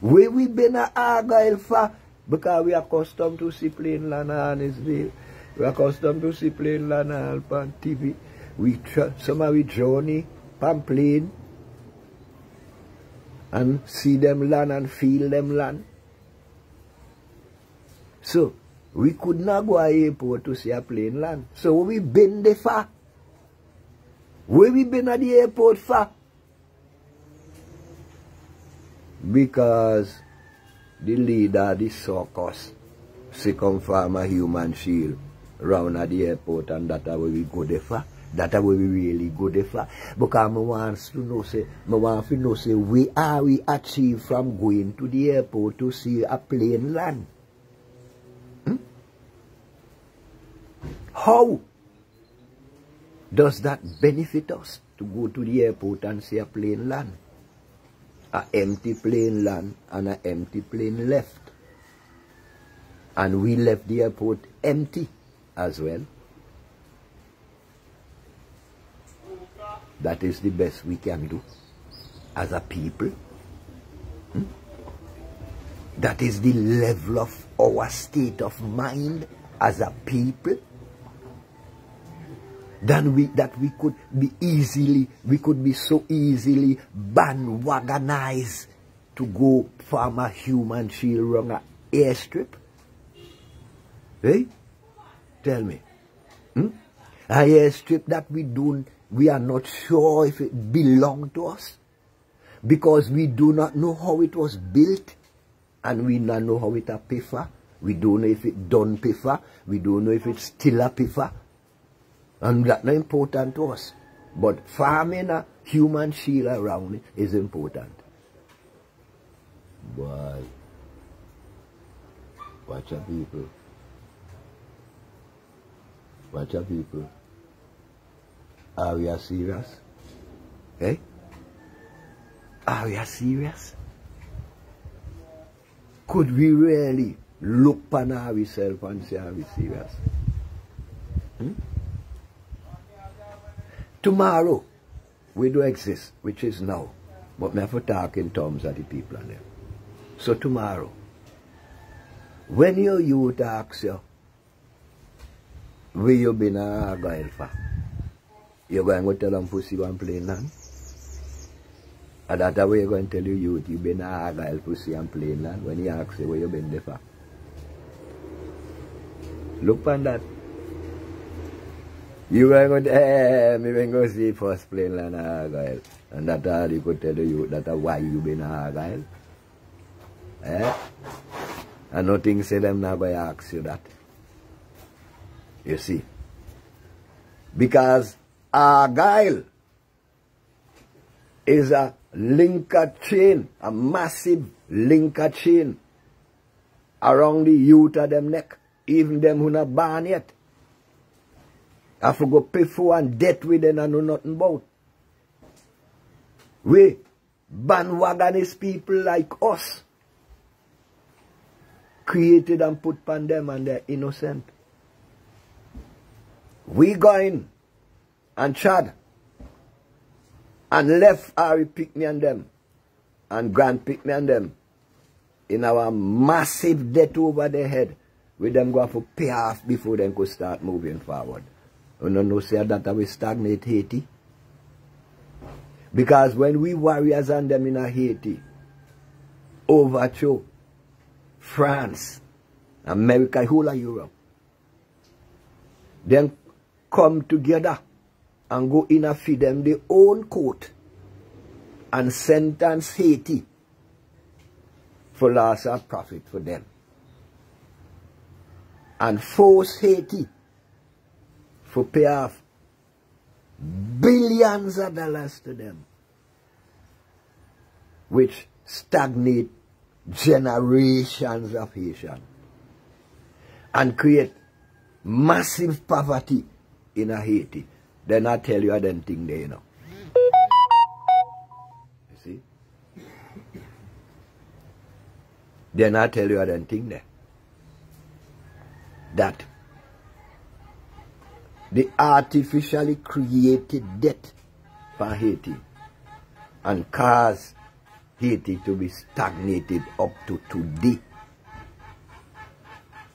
Where we been at Argyle for? Because we are accustomed to see plain land on his day. We are accustomed to see plain land on TV. Some of we journey on plane and see them land and feel them land. So, we could not go to airport to see a plane land. So, where we been there for? Where we been at the airport for? Because the leader of the circus circumform a human shield round at the airport, and that's where we go there for. That's where we really go there for. Because I want to know, say, where are we achieved from going to the airport to see a plane land? How does that benefit us to go to the airport and see a plane land? An empty plane land and an empty plane left. And we left the airport empty as well. That is the best we can do as a people. That is the level of our state of mind as a people. That we could be so easily bandwagonized to go farm a human shield around an airstrip. Hey? Tell me. An airstrip that we are not sure if it belonged to us. Because we do not know how it was built. And we don't know how it a piffer. We don't know if it done piffer. We don't know if it's still a piffer. And that's not important to us. But farming a human shield around it is important. Boy. Watch your people. Watch your people. Are we serious? Eh? Are we serious? Could we really look upon ourselves and say, are we serious? Tomorrow, we do exist, which is now. But we have to talk in terms of the people and them. So tomorrow, when your youth asks you, where you been a Argyle for? You're going to tell them pussy one plain land? And that's why you're going to tell your youth you been a Argyle pussy and plain land when he asks you where you been there for. Look on that. You going to me when go see first plain land Argyle. And that's all you could tell the youth, that's why you been a Argyle. And nothing say them not going to ask you that. You see. Because Argyle is a linker chain, a massive linker chain around the youth of them neck, even them who not born yet. I have to go pay for and debt with them and know nothing about. We bandwagonist people like us created and put upon them and they're innocent. We going and Chad and left Harry Pickney and them and Grant Pickney and them in our massive debt over their head with them going to pay off before they could start moving forward. You know say that we stagnate Haiti? Because when we warriors and them in Haiti overthrow France, America, whole of Europe, then come together and go in and feed them their own court and sentence Haiti for loss of profit for them. And force Haiti for pay off billions of dollars to them, which stagnate generations of Haitians and create massive poverty in Haiti. Then I tell you I don't think they know. You see? Then I tell you I don't think that the artificially created debt for Haiti and caused Haiti to be stagnated up to today.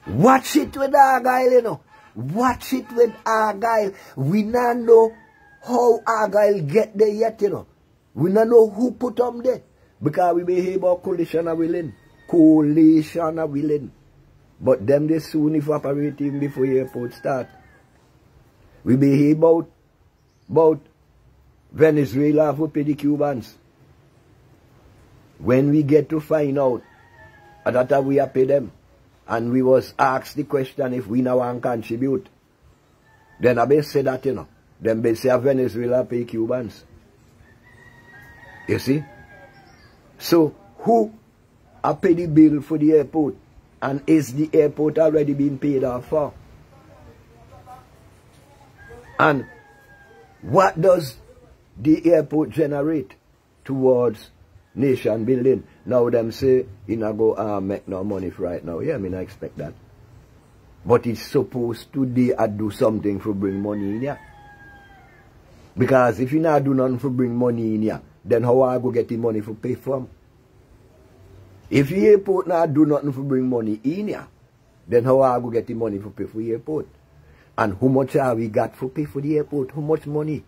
Watch it with Argyle, you know. Watch it with Argyle. We not know how Argyle get there yet, you know. We not know who put them there. Because we behave about coalition of willing. Coalition of willing. But them they soon evaporate even before the airport start. We behave about Venezuela for pay the Cubans. When we get to find out that we have paid them, and we was asked the question if we now want to contribute, then I may say that, you know. Then they say Venezuela pay Cubans. You see? So, who are pay the bill for the airport? And is the airport already being paid off for? And what does the airport generate towards nation building? Now them say, you know, go make no money for right now. Yeah, I mean, I expect that. But it's supposed to do something for bring money in here. Because if you not do nothing for bring money in here, then how I go get the money for pay for them? If the airport not do nothing for bring money in here, then how I go get the money for pay for the airport? And how much have we got for pay for the airport? How much money?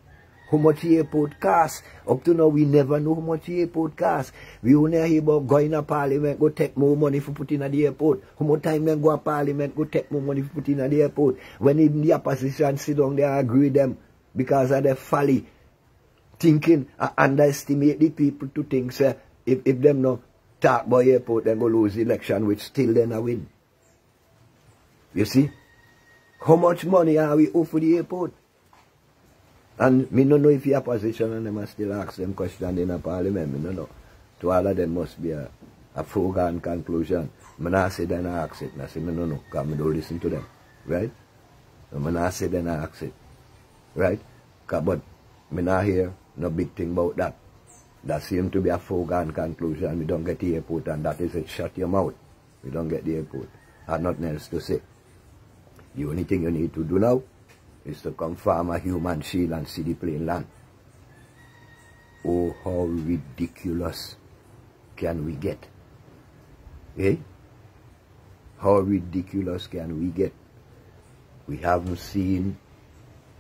How much the airport costs? Up to now, we never know how much the airport costs. We only hear about going to parliament, go take more money for putting at the airport. How much time they go to parliament, go take more money for putting at the airport? When in the opposition sit down there, agree with them because of their folly, thinking, underestimate the people to think, say, if them no talk about airport, then go lose the election, which still then a win. You see? How much money are we owe for the airport? And me don't know if the opposition and them are still ask them questions in a parliament. Me don't know. To all of them must be a foregone conclusion. Me not say then I ask it. I say me don't know because me don't listen to them. Right? So me not say then I ask it. Right? But me not hear no big thing about that. That seems to be a foregone conclusion. We don't get the airport and that is it. Shut your mouth. We don't get the airport. I have nothing else to say. The only thing you need to do now is to come farm a human shield and see the plain land. Oh, how ridiculous can we get? Eh? How ridiculous can we get? We haven't seen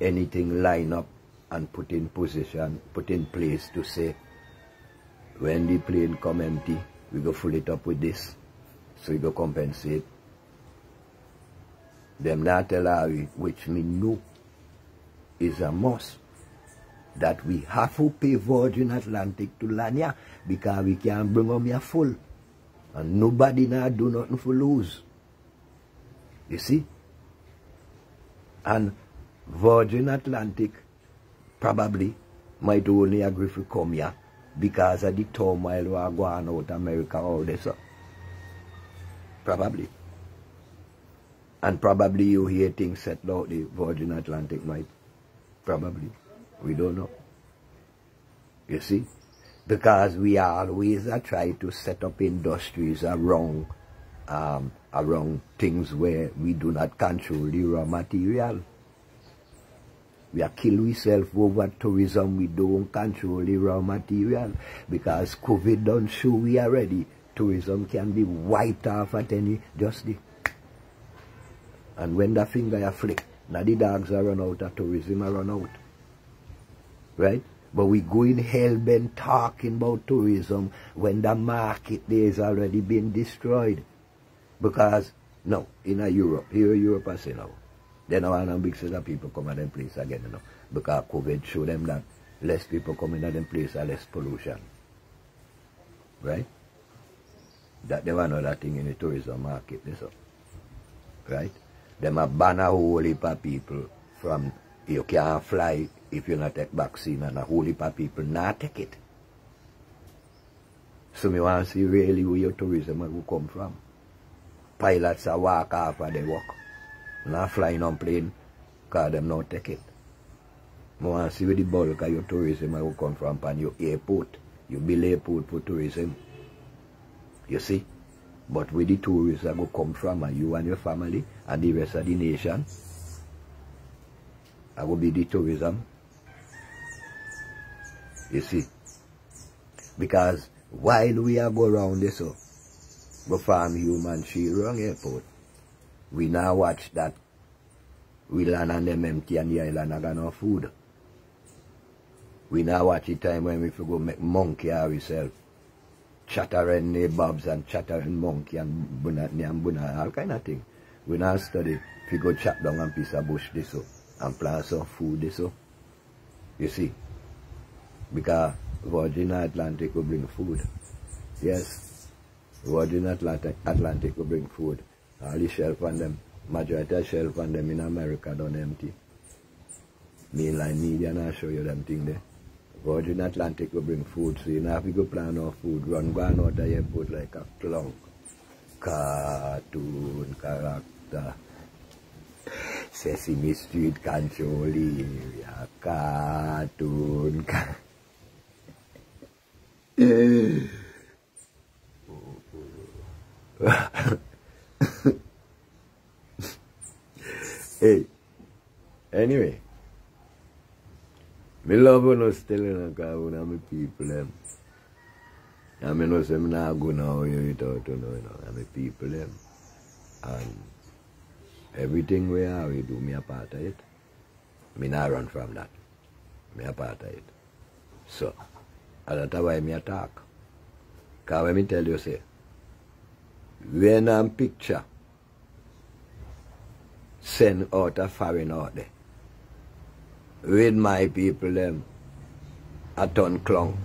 anything line up and put in position, put in place to say, when the plane come empty, we go fill it up with this, so we go compensate. Them not tell us, which me know is a must, that we have to pay Virgin Atlantic to Lanya because we can't bring them here full. And nobody now do nothing for lose. You see? And Virgin Atlantic probably might only agree to come here because of the turmoil we are going out America all this. Probably. And probably you hear things set out the Virgin Atlantic might. Probably. We don't know. You see? Because we always try to set up industries around things where we do not control the raw material. We are killing ourselves over tourism. We don't control the raw material. Because COVID don't show we are ready. Tourism can be wiped off at any just the. And when the finger flick, now the dogs are run out of tourism are run out. Right? But we go in hell-bent talking about tourism when the market there is already been destroyed. Because, no, in Europe, here Europe I say now, they don't want a big set of people come at them place again, you know. Because COVID showed them that less people come in at them place and less pollution. Right? That they want another thing in the tourism market, this up. Right? Them a ban a whole heap of people from, you can't fly if you not take vaccine, and a whole heap of people not take it. So me want to see really where your tourism will come from. Pilots are walk off and they walk. Not flying on plane because them not take it. I want to see where the bulk of your tourism will come from and your airport. You build airport for tourism. You see? But where the tourists are going to come from, and you and your family and the rest of the nation, I will be the tourism. You see? Because while we are going around this, go farm human shield around airport, we now watch that we land on them empty and the island are got no food. We now watch the time when we go make monkey ourselves. Chattering nabobs and chattering monkey and buna, all kind of thing. We now study if you go chop down a piece of bush this so, and plant some food this so. You see? Because Virgin Atlantic will bring food. Yes. Virgin Atlantic will bring food. All the shelf on them, majority of shelf on them in America done empty. Mainline media now show you them thing there. Virgin Atlantic will bring food, so you know if you go plan our food, run go out of the airport like a clown. Cartoon character. Sesame Street control area. Cartoon. Hey, anyway, me love when I still in a car with my people them. And I know say I'm not going now without you know, and my people them. And everything we do, me a part of it. Me not run from that. Me a part of it. So, and that's why me attack. Because when me tell you say, when I'm picture, send out a foreign out there, with my people them, a ton clown,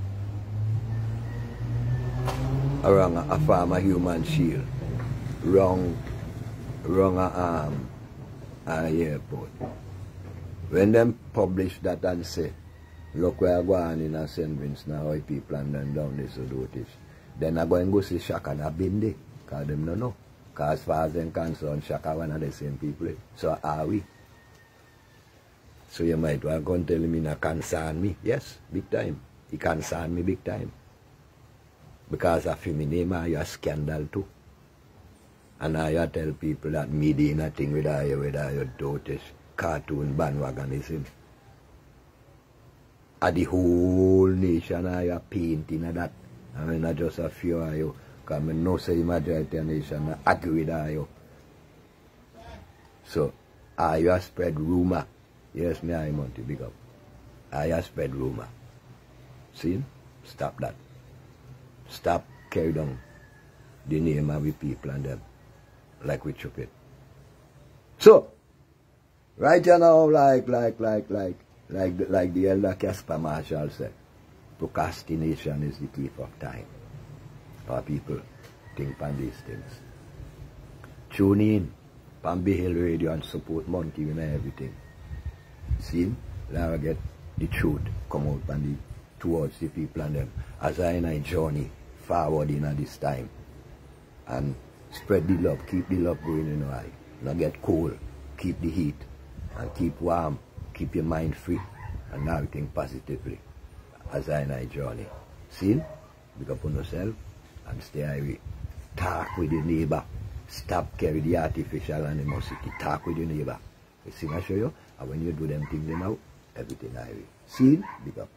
around a farmer human shield, wrong a airport. When them publish that and say, look where I go on in a St. Vincent now, how people and then down this or do this, then I go and go see Shaka and Bindi, because them don't know. Because as far as them concerned, Shaka one of the same people. So are we? So you might well go and tell me it concern me. Yes, big time. It concern me big time. Because of my name, I have a scandal too. And I tell people that me doing a thing with your daughters, cartoon bandwagonism. And the whole nation I have painting that. I mean, not just a few of you. Because I know say the majority of the nation agree with you. So, I have spread rumor. Yes, me I want to big up. I have spread rumor. See? Stop that. Stop carry down the name of the people and them. Like we chop it. So, right now, like the elder Casper Marshall said, procrastination is the thief of time. For people think on these things. Tune in, Pambi Hill Radio and support Monkey and everything. See, now I get the truth come out and towards the people and them as I in a journey forward in this time. And spread the love, keep the love going in your eye. Not get cold, keep the heat, and keep warm, keep your mind free, and now think positively as I in a journey. See? Pick up on yourself and stay away. Talk with your neighbor. Stop carry the artificial animosity. Talk with your neighbor. You see, I show you, and when you do them things now, everything I will. See? Pick up.